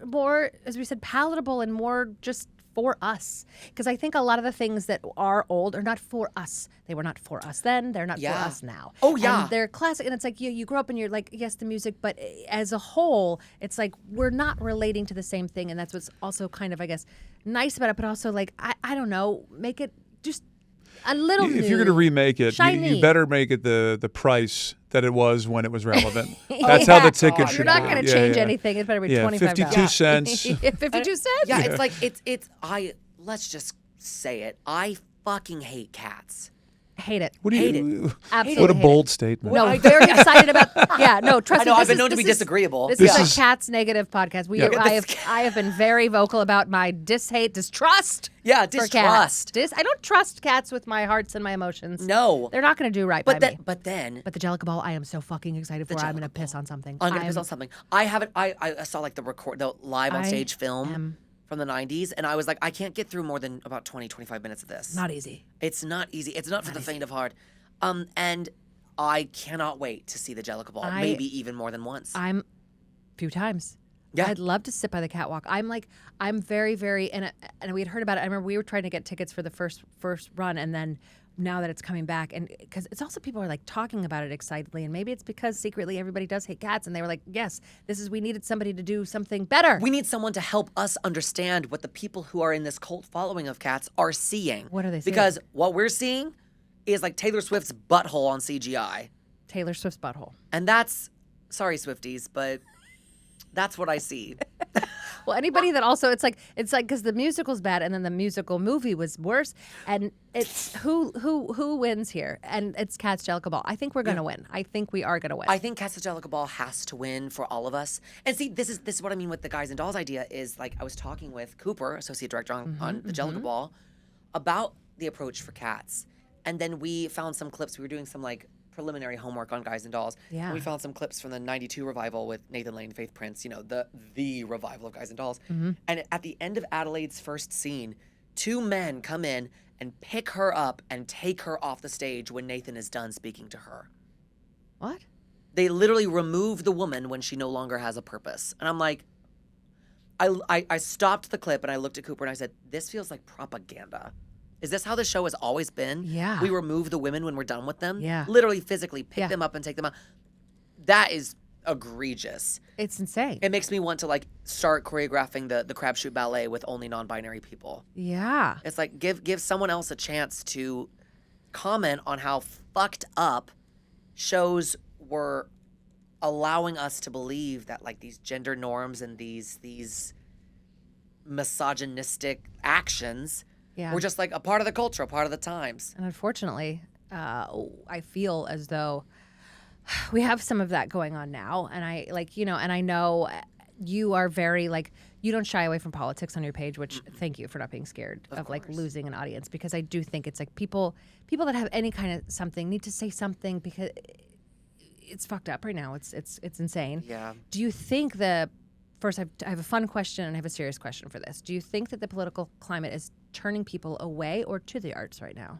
more, as we said, palatable and more just for us. Because I think a lot of the things that are old are not for us. They were not for us then. They're not for us now. Oh, yeah. And they're classic, and it's like you grow up and you're like, yes, the music, but as a whole, it's like we're not relating to the same thing, and that's what's also kind of, I guess, nice about it. But also, like, I don't know, make it just a little. If you're going to remake it, shiny. you better make it the price that it was when it was relevant. That's how the ticket should You're not be. going to change anything. It better be $25. 52 cents. 52 cents. Yeah, it's like let's just say it. I fucking hate cats. Hate it. What do Hate you? Absolutely What a hate bold statement. No, very excited about. Yeah, no, trust I know, me. I've been known to be disagreeable. This This is is- a cats negative podcast. Yeah. I have been very vocal about my distrust. Yeah, for distrust. cats. I don't trust cats with my hearts and my emotions. No. They're not going to do right But by then, me. but then, But the Jellicle Ball, I am so fucking excited for. I'm going to Jellicle piss on something. I'm gonna piss on something. I haven't. I saw like the live on I stage film am- from the 90s, and I was like, I can't get through more than about 25 minutes of this. Not easy. It's not easy. It's not for the faint of heart. And I cannot wait to see the Jellicle Ball, maybe even more than once. I'm few times. Yeah. I'd love to sit by the catwalk. I'm very, very, and we had heard about it. I remember we were trying to get tickets for the first run, and then now that it's coming back, and because it's also people are like talking about it excitedly, and maybe it's because secretly everybody does hate cats, and they were like, yes, we needed somebody to do something better. We need someone to help us understand what the people who are in this cult following of cats are seeing. What are they seeing? Because what we're seeing is like Taylor Swift's butthole on CGI. Taylor Swift's butthole. And that's, sorry, Swifties, but that's what I see. Well, anybody that also it's like because the musical's bad and then the musical movie was worse, and it's who wins here, and it's Cats Jellicle Ball. I think we're gonna win. I think we are gonna win. I think Cats Jellicle Ball has to win for all of us. And see, this is what I mean with the Guys and Dolls idea is like I was talking with Cooper, associate director on the Jellicle Ball, about the approach for Cats. And then we found some clips. We were doing some like preliminary homework on Guys and Dolls. Yeah. And we found some clips from the 92 revival with Nathan Lane, Faith Prince, you know, the revival of Guys and Dolls. And at the end of Adelaide's first scene, two men come in and pick her up and take her off the stage when Nathan is done speaking to her. What? They literally remove the woman when she no longer has a purpose. And I'm like, I stopped the clip and I looked at Cooper and I said, this feels like propaganda. Is this how the show has always been? Yeah. We remove the women when we're done with them? Yeah. Literally physically pick Yeah. them up and take them out. That is egregious. It's insane. It makes me want to like start choreographing the crab shoot ballet with only non-binary people. Yeah. It's like give someone else a chance to comment on how fucked up shows were allowing us to believe that like these gender norms and these misogynistic actions Yeah. were just like a part of the culture, a part of the times. And unfortunately, I feel as though we have some of that going on now. And I and I know you are very you don't shy away from politics on your page, which thank you for not being scared of like losing an audience, because I do think it's like people that have any kind of something need to say something, because it's fucked up right now. It's insane. Yeah. Do you think first, I have a fun question and I have a serious question for this. Do you think that the political climate is turning people away or to the arts right now?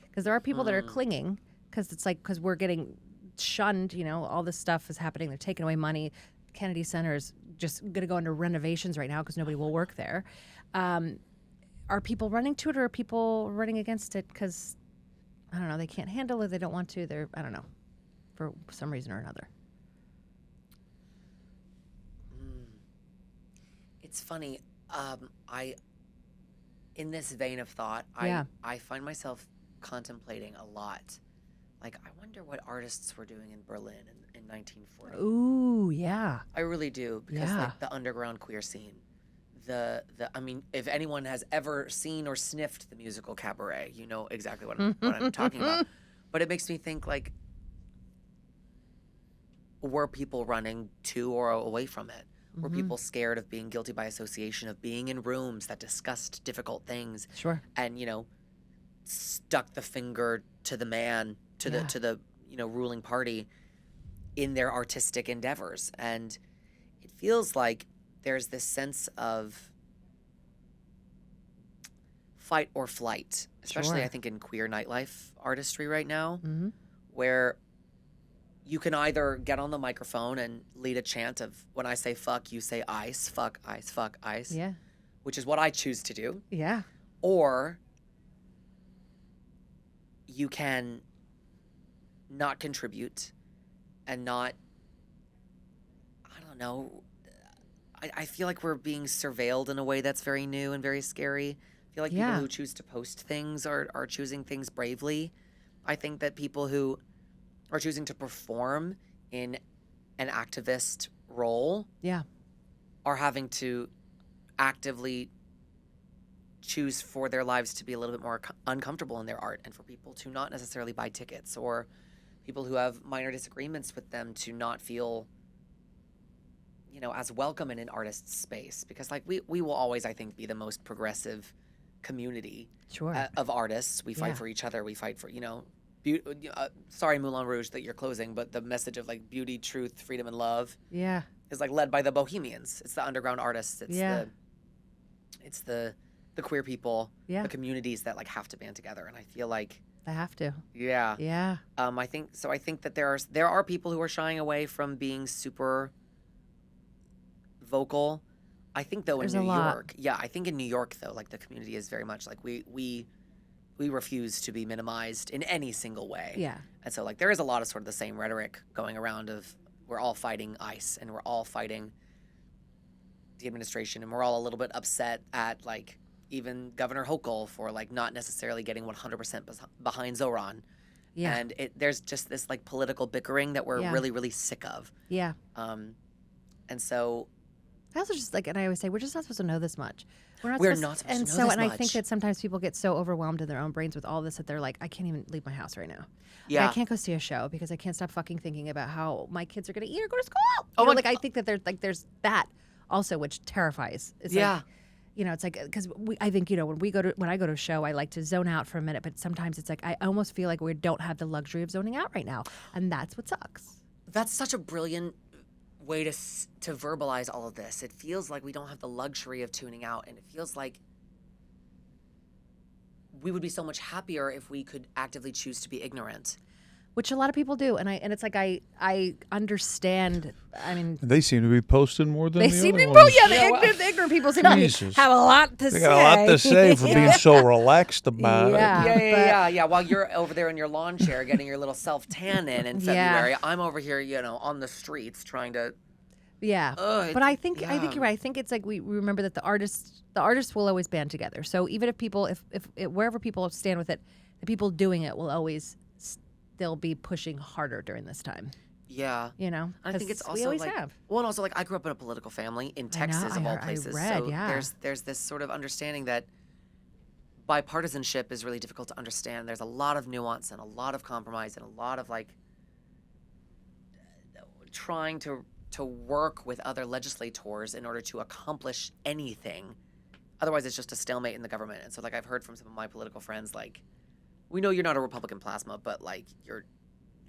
Because there are people that are clinging because we're getting shunned. You know, all this stuff is happening. They're taking away money. Kennedy Center is just going to go into renovations right now because nobody will work there. Are people running to it, or are people running against it because, I don't know, they can't handle it, they don't want to, I don't know, for some reason or another? It's funny. In this vein of thought, Yeah. I find myself contemplating a lot. Like, I wonder what artists were doing in Berlin in 1940. Ooh, yeah. I really do, because Yeah. like the underground queer scene, I mean, if anyone has ever seen or sniffed the musical Cabaret, you know exactly what I'm talking about. But it makes me think, like, were people running to or away from it? Were people scared of being guilty by association, of being in rooms that discussed difficult things? Sure. And, you know, stuck the finger to the man, to the ruling party. in their artistic endeavors. And it feels like there's this sense of fight or flight, especially Sure. I think in queer nightlife artistry right now, Mm-hmm. where you can either get on the microphone and lead a chant of, when I say fuck, you say ice, fuck, ice, Yeah. which is what I choose to do. Yeah. Or you can not contribute and not, I don't know, I feel like we're being surveilled in a way that's very new and very scary. I feel like people Yeah. who choose to post things are choosing things bravely. I think that people who are choosing to perform in an activist role Yeah. are having to actively choose for their lives to be a little bit more uncomfortable in their art, and for people to not necessarily buy tickets, or people who have minor disagreements with them to not feel, you know, as welcome in an artist's space. Because like we will always, I think, be the most progressive community Sure. of artists. We fight Yeah. for each other. We fight for, you know, sorry, Moulin Rouge, that you're closing, but the message of like beauty, truth, freedom, and love Yeah. is like led by the bohemians. It's the underground artists. It's Yeah. the queer people, Yeah. the communities that like have to band together. And I feel like, I have to. yeah, Yeah. I think so. I think that there are people who are shying away from being super vocal. I think though There's in a New lot. York, yeah, I think in New York though, like the community is very much like we refuse to be minimized in any single way. Yeah. And so like there is a lot of sort of the same rhetoric going around of we're all fighting ICE and we're all fighting the administration, and we're all a little bit upset at like even Governor Hochul for like not necessarily getting 100% behind Zoran. Yeah. And there's just this like political bickering that we're Yeah. really, really sick of. Yeah. And so I also just like, and I always say, we're just not supposed to know this much. We're supposed not supposed to and know so, this and I think much. that sometimes people get so overwhelmed in their own brains with all this that they're like, I can't even leave my house right now. Like, Yeah. I can't go see a show because I can't stop fucking thinking about how my kids are going to eat or go to school. Oh You know, my like I think that there's that also, which terrifies. It's Yeah. Like, you know, it's like because I think, you know, when I go to a show, I like to zone out for a minute, but sometimes it's like I almost feel like we don't have the luxury of zoning out right now, and that's what sucks. That's such a brilliant way to verbalize all of this. It feels like we don't have the luxury of tuning out, and it feels like we would be so much happier if we could actively choose to be ignorant. Which a lot of people do, and it's like I understand. I mean, They seem to be posting more than they the seem other to be, ones. yeah, the ignorant people seem to Jesus. have a lot to They say. got a lot to say for being so relaxed about Yeah. it. Yeah. While you're over there in your lawn chair getting your little self tan in February, I'm over here, you know, on the streets trying to. Yeah, Ugh, but I think yeah. you're right. I think it's like we remember that the artists will always band together. So even if people, if wherever people stand with it, the people doing it will always still be pushing harder during this time. Yeah. You know, I think it's 'Cause also we always like, have. well, and also like I grew up in a political family in I know, Texas of all I places. read, so yeah. there's this sort of understanding that bipartisanship is really difficult to understand. There's a lot of nuance and a lot of compromise and a lot of like trying to work with other legislators in order to accomplish anything. Otherwise, it's just a stalemate in the government. And so, like, I've heard from some of my political friends, like, we know you're not a Republican plasma, but like your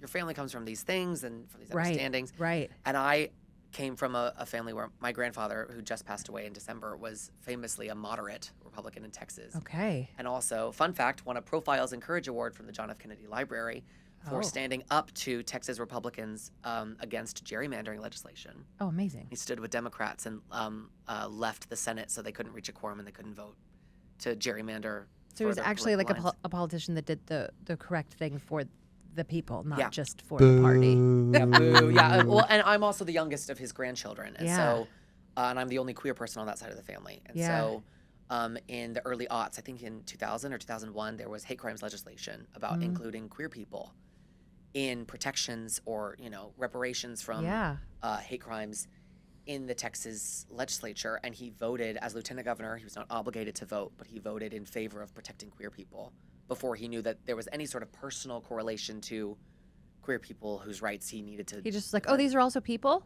family comes from these things and from these understandings. Right. And I came from a family where my grandfather, who just passed away in December, was famously a moderate Republican in Texas. Okay. And also, fun fact, won a Profiles in Courage Award from the John F. Kennedy Library for Oh. standing up to Texas Republicans against gerrymandering legislation. Oh, amazing. He stood with Democrats and left the Senate so they couldn't reach a quorum and they couldn't vote to gerrymander. So he was further actually like political lines. a politician that did the correct thing for the people, not Yeah. just for the party. Yeah, boo. Yeah. Well, and I'm also the youngest of his grandchildren, and Yeah. so, and I'm the only queer person on that side of the family. And Yeah. so, in the early aughts, I think in 2000 or 2001, there was hate crimes legislation about including queer people in protections or reparations from Yeah. hate crimes in the Texas legislature, and he voted as lieutenant governor. He was not obligated to vote, but he voted in favor of protecting queer people before he knew that there was any sort of personal correlation to queer people whose rights he needed to. He just was like, oh, these are also people?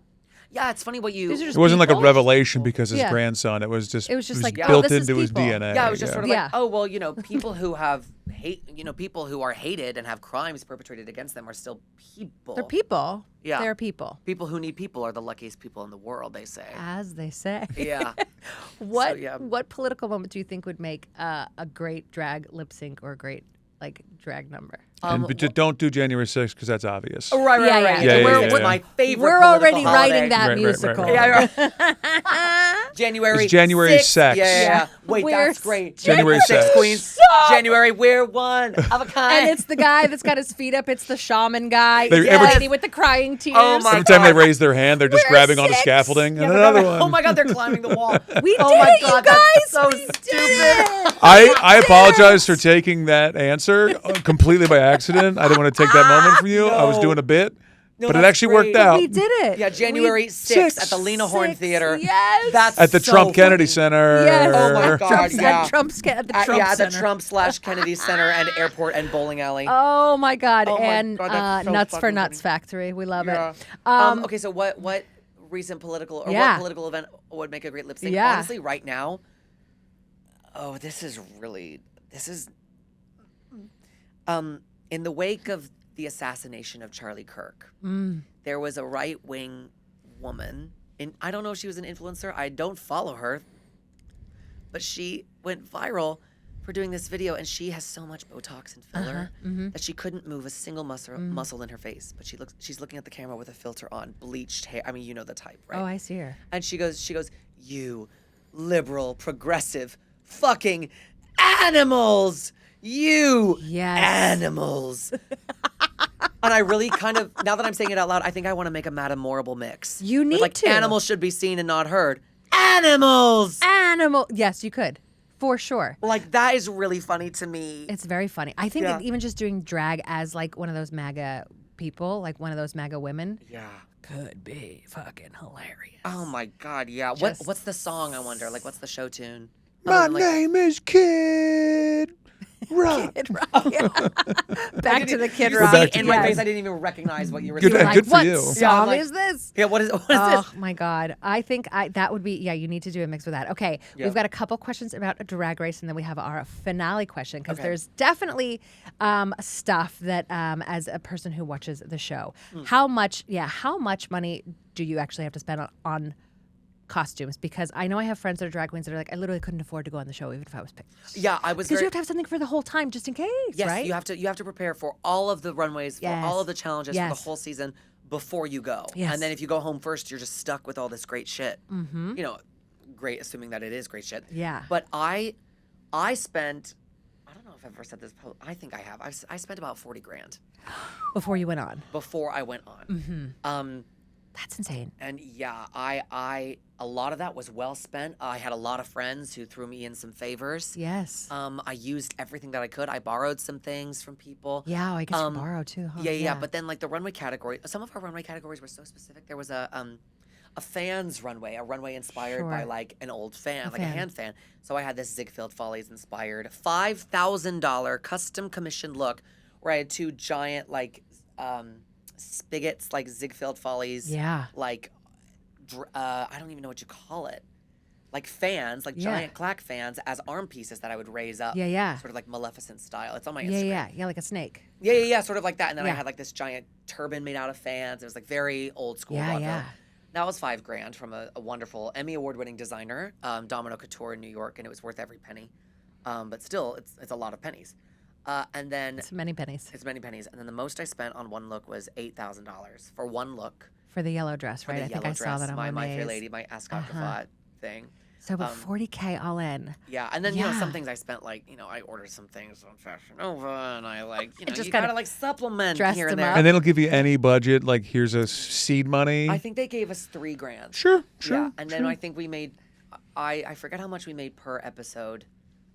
Yeah, it's funny what you. These are just It wasn't like a people? revelation because his Yeah. grandson. It was just like, oh, built this is into his people. DNA. Yeah, it was just sort of Yeah. like, oh well, people who have hate, people who are hated and have crimes perpetrated against them are still people. They're people. Yeah. They're people. People who need people are the luckiest people in the world, they say. As they say. Yeah. What So, yeah. what political moment do you think would make a great drag lip sync or a great drag number? But just don't do January 6th because that's obvious. Right. Yeah. It's my favorite We're political already holiday. writing that Right. musical. Yeah, January. It's January 6th. 6th. Yeah. Wait, We're that's great. January Six 6th. Queens. January, we're one of a kind. And it's the guy that's got his feet up. It's the shaman guy. They- It's the every- lady with the crying tears. Oh my Every time they God. raise their hand, they're just We're grabbing onto 6. scaffolding. Yeah, And they're another grabbing- one. Oh my God, they're climbing the wall. We Oh did my it, God, you guys. that's so We stupid. did it. I apologize for taking that answer completely by accident. I didn't want to take that moment from you. I was No. doing a bit, No, but it that's actually great. worked out. We did it. Yeah, January We- 6th at the Lena Horne 6th, Theater. yes. That's At the so Trump Kennedy funny. Center. Yes. Oh my God, Trump's yeah. at Trump's at the Trump Yeah, Center. the Trump/Kennedy Center and airport and bowling alley. Oh my God! Oh my and God, that's so Nuts for fucking Nuts funny. Factory. We love Yeah. it. Okay, so what recent political or Yeah. what political event would make a great lip sync? Yeah. Honestly, right now, this is in the wake of the assassination of Charlie Kirk, there was a right-wing woman, and I don't know if she was an influencer. I don't follow her, but she went viral for doing this video, and she has so much Botox and filler that she couldn't move a single muscle in her face. But she's looking at the camera with a filter on, bleached hair. I mean, you know the type, right? Oh, I see her. And she goes, you liberal, progressive, fucking animals, you Yes. animals. And I really kind of, now that I'm saying it out loud, I think I want to make a Madame Morrible mix. You With, need like, to. animals should be seen and not heard. Animals! Animal. Yes, you could, for sure. Like, that is really funny to me. It's very funny. I think Yeah. even just doing drag as like one of those MAGA people, like one of those MAGA women, Yeah. could be fucking hilarious. Oh my God, yeah. Just- What's the song, I wonder? Like, what's the show tune? My Other than, like, name is Kid Rock. Kid Rock. Yeah. Back to the Kid you Rock. see back it to in Kid my Rock. face, I didn't even recognize what you were Good- saying. Like, good for what you. song Yeah, I'm like- is this? Yeah, what is Oh this? my God. I think that would be, yeah, you need to do a mix with that. Okay. Yeah. We've got a couple questions about a drag race, and then we have our finale question because Okay. there's definitely stuff that, as a person who watches the show, Hmm. how much money do you actually have to spend on costumes? Because I know I have friends that are drag queens that are like, I literally couldn't afford to go on the show even if I was picked. Yeah, I was Because very... you have to have something for the whole time just in case, Yes, right? you have to prepare for all of the runways, for all of the challenges, for the Yes. whole season before you go. Yes. And then if you go home first, you're just stuck with all this great shit. Mm-hmm. Great, assuming that it is great shit. Yeah. But I spent, I don't know if I've ever said this, I think I have. I spent about $40,000 Before you went on. before I went on. Mm-hmm. That's insane. And yeah, I a lot of that was well spent. I had a lot of friends who threw me in some favors. Yes. I used everything that I could. I borrowed some things from people. Yeah, I guess you borrow too, huh? Yeah. But then like the runway category, some of our runway categories were so specific. There was a fans runway, a runway inspired by Sure. like an old fan, A like a fan. hand fan. So I had this Ziegfeld Follies inspired $5,000 custom commissioned look where I had two giant like spigots, like Ziegfeld Follies. Yeah. Like I don't even know what you call it. Like fans, like Yeah. giant clack fans as arm pieces that I would raise up. Yeah. Sort of like Maleficent style. It's on my Yeah, Instagram. yeah, like a snake. Yeah, sort of like that. And then I Yeah. had like this giant turban made out of fans. It was like very old school. Yeah, vaudeville. yeah. That was $5,000 from a wonderful Emmy award-winning designer, Domino Couture in New York, and it was worth every penny. But still, it's a lot of pennies. And then It's many pennies it's many pennies. And then the most I spent on one look was $8,000 for one look. for the yellow dress, For right? the I think yellow I saw dress, that on my Fair maze. Lady, my Ascot Cravat thing. So about 40K all in. Yeah, and then you know Yeah. some things I spent like I ordered some things on Fashion Nova, and I like Just you kinda gotta like supplement dressed here them and there. up. And they don't give you any budget. Like, here's a seed money. I think they gave us $3,000. Sure. Yeah, and then I think we made, I forget how much we made per episode,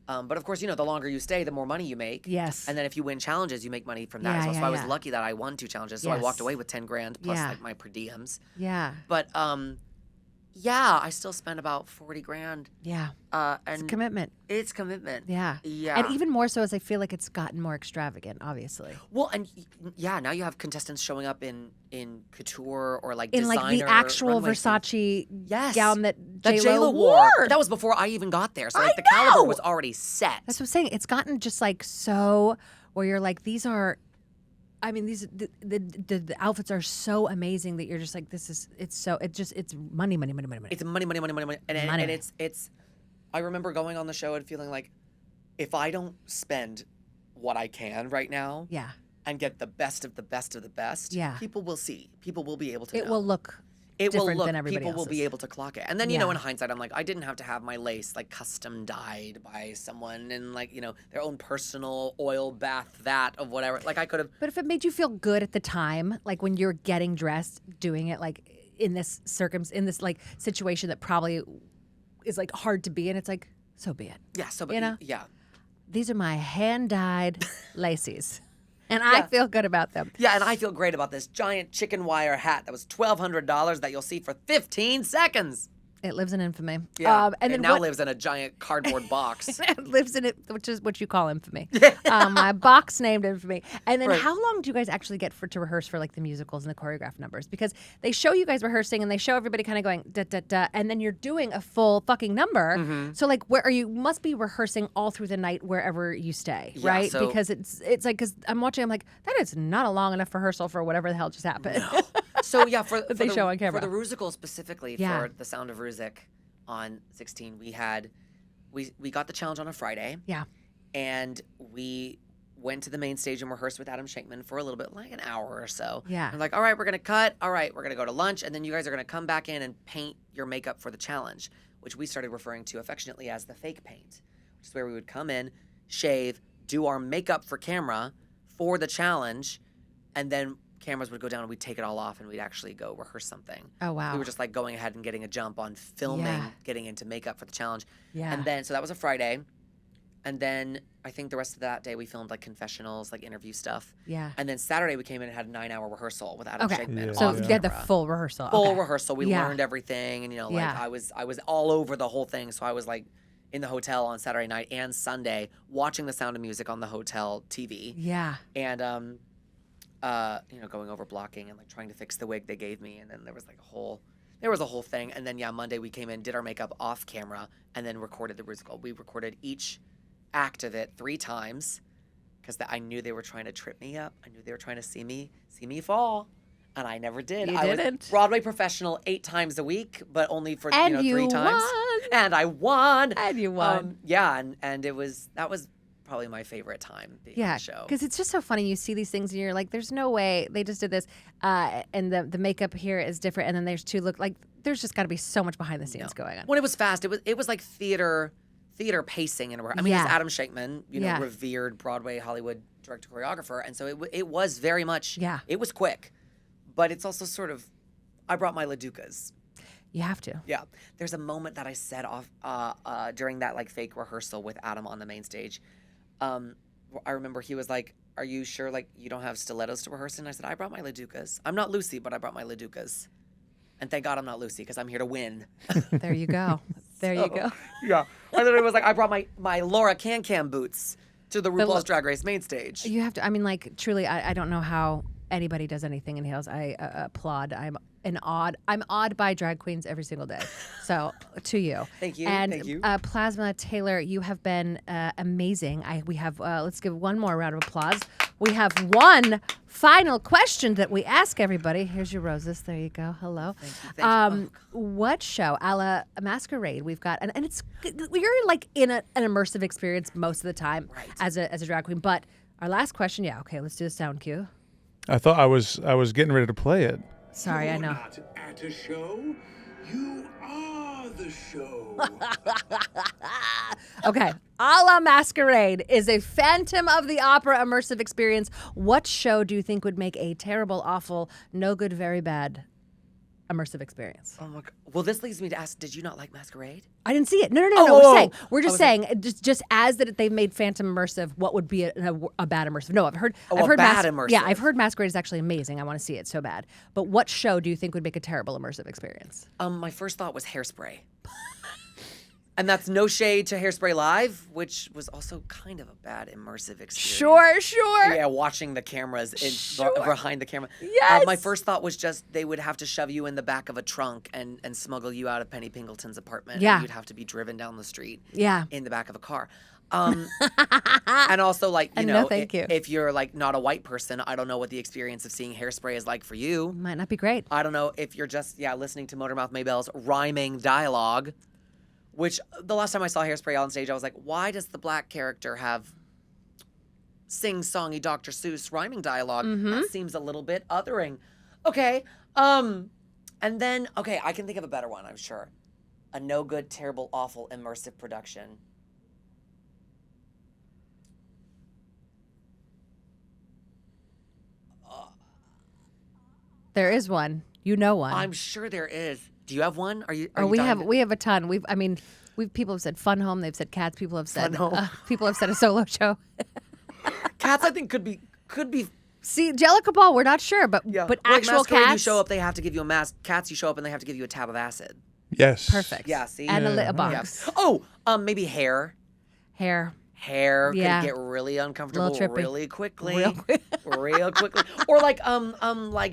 but of course the longer you stay, the more money you make. Yes. And then if you win challenges, you make money from that Yeah, as well. So yeah, I was yeah. lucky that I won 2 challenges, so I Yes. walked away with $10,000 plus Yeah. like my per diems. Yeah. But Yeah, I still spend about 40 grand. Yeah. And It's a commitment. It's commitment. Yeah. Yeah. And even more so as I feel like it's gotten more extravagant, obviously. Well, and yeah, now you have contestants showing up in couture or like In like the designer actual runway suits. Versace Yes. gown that That J-Lo wore. wore. But that was before I even got there. So I like the caliber know! was already set. That's what I'm saying. It's gotten just like so where you're like, these are, I mean, these the outfits are so amazing that you're just like, it's money. It's money. And Money. and it's I remember going on the show and feeling like if I don't spend what I can right now Yeah. and get the best of the best of the best, Yeah. people will see. People will be able to It know. will look It will different look, than everybody people will be else's. able to clock it. And then, you know, Yeah. in hindsight, I'm like, I didn't have to have my lace like custom dyed by someone and like, you know, their own personal oil bath vat of whatever. Like I could have. But if it made you feel good at the time, like when you're getting dressed, doing it like in this like situation that probably is like hard to be in, it's like, so be it. Yeah. So, but You know? yeah. These are my hand-dyed laces. And I feel good about them. Yeah. And I feel great about this giant chicken wire hat that was $1,200 that you'll see for 15 seconds. It lives in infamy. Yeah. And it then now what lives in a giant cardboard box. it lives in it, which is what you call infamy. My box named infamy. And then Right. how long do you guys actually get to rehearse for like the musicals and the choreographed numbers? Because they show you guys rehearsing and they show everybody kind of going da da da, and then you're doing a full fucking number. Mm-hmm. So like, where are you? Must be rehearsing all through the night wherever you stay, Yeah, right? so- Because it's like because I'm watching, I'm like, that is not a long enough rehearsal for whatever the hell just happened. So yeah, for they show on camera. for the Rusical specifically, Yeah. for the Sound of Rusic on 16, we got the challenge on a Friday, Yeah. and we went to the main stage and rehearsed with Adam Shankman for a little bit, like an hour or so. Yeah. I'm like, all right, we're gonna cut. All right, we're gonna go to lunch, and then you guys are gonna come back in and paint your makeup for the challenge, which we started referring to affectionately as the fake paint, which is where we would come in, shave, do our makeup for camera for the challenge, and then cameras would go down and we'd take it all off and we'd actually go rehearse something. Oh wow. We were just like going ahead and getting a jump on filming, Yeah. getting into makeup for the challenge. Yeah. And then, so that was a Friday. And then I think the rest of that day we filmed like confessionals, like interview stuff. Yeah. And then Saturday we came in and had a 9-hour rehearsal with Adam Okay. Shankman. So off you had the camera. full rehearsal. Full Okay. rehearsal. We Yeah. learned everything, and you know, like Yeah. I was all over the whole thing. So I was like in the hotel on Saturday night and Sunday watching The Sound of Music on the hotel TV. Yeah. And you know, going over blocking and like trying to fix the wig they gave me, and then there was like a whole thing, and then yeah, Monday we came in, did our makeup off camera, and then recorded the musical. We recorded each act of it 3 times because I knew they were trying to trip me up. I knew they were trying to see me fall, and I never did. You I didn't. was Broadway professional 8 times a week, but only for And 3 you times, won. and I won. And you won. Yeah, and that was probably my favorite time being on Yeah, the show. because it's just so funny. You see these things and you're like, "There's no way they just did this," and the makeup here is different, and then there's two look like there's just got to be so much behind the scenes going on. When it was fast, it was like theater pacing in a way. I mean, Yeah. it's Adam Shankman, you know, Yeah. revered Broadway, Hollywood director choreographer, and so it was very much. Yeah. It was quick, but it's also sort of. I brought my Laducas. You have to. Yeah, there's a moment that I said off during that like fake rehearsal with Adam on the main stage. I remember he was like, "Are you sure like you don't have stilettos to rehearse in?" I said, "I brought my Laducas. I'm not Lucy, but I brought my Laducas." And thank God I'm not Lucy because I'm here to win. There you go. There you go. Yeah. I literally was like, I brought my Laura Can boots to the RuPaul's Drag Race main stage. You have to. I mean, like truly, I don't know how anybody does anything in heels. I applaud. I'm awed by drag queens every single day. So to you. Thank you, And thank you. Plasma Taylor, you have been amazing. We have let's give one more round of applause. We have one final question that we ask everybody. Here's your roses. There you go. Hello. Thank you. What show? A la Masquerade. We've got and it's you're like in an immersive experience most of the time Right. as a drag queen. But our last question, yeah, okay, let's do the sound cue. I thought I was getting ready to play it. Sorry, I You're know. not at a show. You are the show. Okay. A la Masquerade is a Phantom of the Opera immersive experience. What show do you think would make a terrible, awful, no good, very bad immersive experience. Oh my God. Well, this leads me to ask, did you not like Masquerade? I didn't see it. No. Oh, We're just saying, just as that they've made Phantom immersive. What would be a bad immersive? No, I've heard. Oh, I've heard bad immersive. Yeah, I've heard Masquerade is actually amazing. I want to see it so bad. But what show do you think would make a terrible immersive experience? My first thought was Hairspray. And that's no shade to Hairspray Live, which was also kind of a bad immersive experience. Sure. Yeah, watching the cameras behind the camera. Yes. My first thought was just they would have to shove you in the back of a trunk and smuggle you out of Penny Pingleton's apartment. Yeah. And you'd have to be driven down the street. Yeah. In the back of a car. And also, like, you And know, no, thank you. if you're like not a white person, I don't know what the experience of seeing Hairspray is like for you. Might not be great. I don't know if you're just listening to Motormouth Maybell's rhyming dialogue, which the last time I saw Hairspray on stage, I was like, why does the black character have sing-songy Dr. Seuss rhyming dialogue? That seems a little bit othering. Okay, and then I can think of a better one, I'm sure. A no good, terrible, awful immersive production. There is one. You know one. I'm sure there is. Do you have one? Are you we dying have a ton. People have said Fun Home. They've said Cats. People have said Fun Home. people have said a solo show. Cats, I think could be. See, Jellicle Ball, we're not sure, but Yeah. but Like actual Masquerade, cats. you show up, they have to give you a mask. Cats, you show up and they have to give you a tab of acid. Yes. Perfect. Yeah, see? And a Yeah. box. Oh, maybe hair. Hair. Hair Yeah. could get really uncomfortable Little trippy. really quickly. Real quick. Real quickly. Or like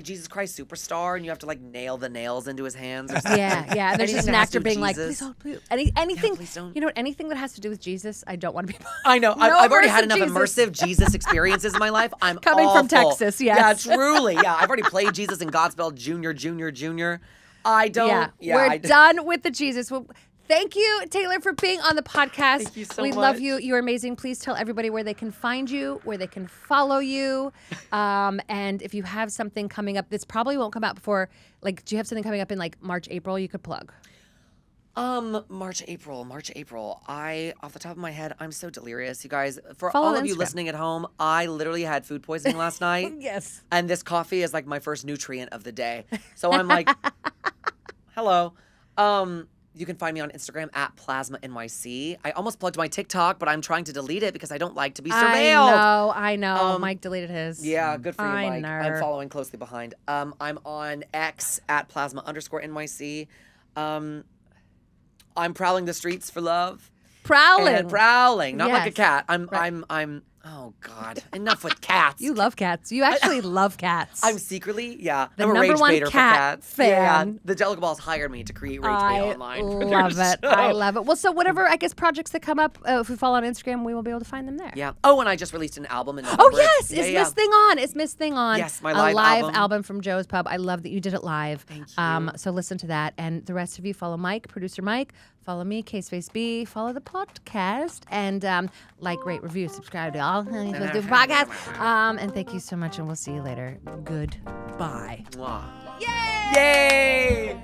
Jesus Christ Superstar and you have to like nail the nails into his hands or something. Yeah. There's just Anything an that has actor to do with being like, Jesus. please, anything. please don't. You know what? Anything that has to do with Jesus, I don't want to be. I know. No I've already had enough immersive immersive Jesus experiences in my life. I'm Coming from awful. Texas, yes. Yeah, truly. Yeah, I've already played Jesus in Godspell Junior. I don't. We're done with the Jesus. Well, thank you, Taylor, for being on the podcast. Thank you so we love much. you. You're amazing. Please tell everybody where they can find you, where they can follow you. And if you have something coming up, this probably won't come out before, like, do you have something coming up in like March, April you could plug? March, April. Off the top of my head, I'm so delirious, you guys. For Follow all on of you Instagram. listening at home, I literally had food poisoning last night. Yes. And this coffee is like my first nutrient of the day. So I'm like, hello. You can find me on Instagram at PlasmaNYC. I almost plugged my TikTok, but I'm trying to delete it because I don't like to be surveilled. I know. Mike deleted his. Yeah, good for you, I Mike. know. I'm following closely behind. I'm on X at Plasma_NYC. I'm prowling the streets for love. Prowling, not like a Yes. cat. Right. I'm. Oh God, enough with cats. You love cats. You actually love cats. I'm secretly, The I'm a number rage one baiter for cat cats. fan. Yeah, the Jellicle Balls hired me to create rage bait online. for their love it. show. I love it. Well, so whatever, I guess, projects that come up, if we follow on Instagram, we will be able to find them there. Yeah. Oh, and I just released an album in November. Oh, yes. Yeah, Is yeah. Miss Thing On. Is Miss Thing On. Yes, my a live live album. from Joe's Pub. I love that you did it live. Thank you. So listen to that. And the rest of you follow Mike, producer Mike. Follow me, K-Space B. Follow the podcast. And like, rate, review, subscribe to all the podcast. And thank you so much. And we'll see you later. Goodbye. Mwah. Yay! Yay!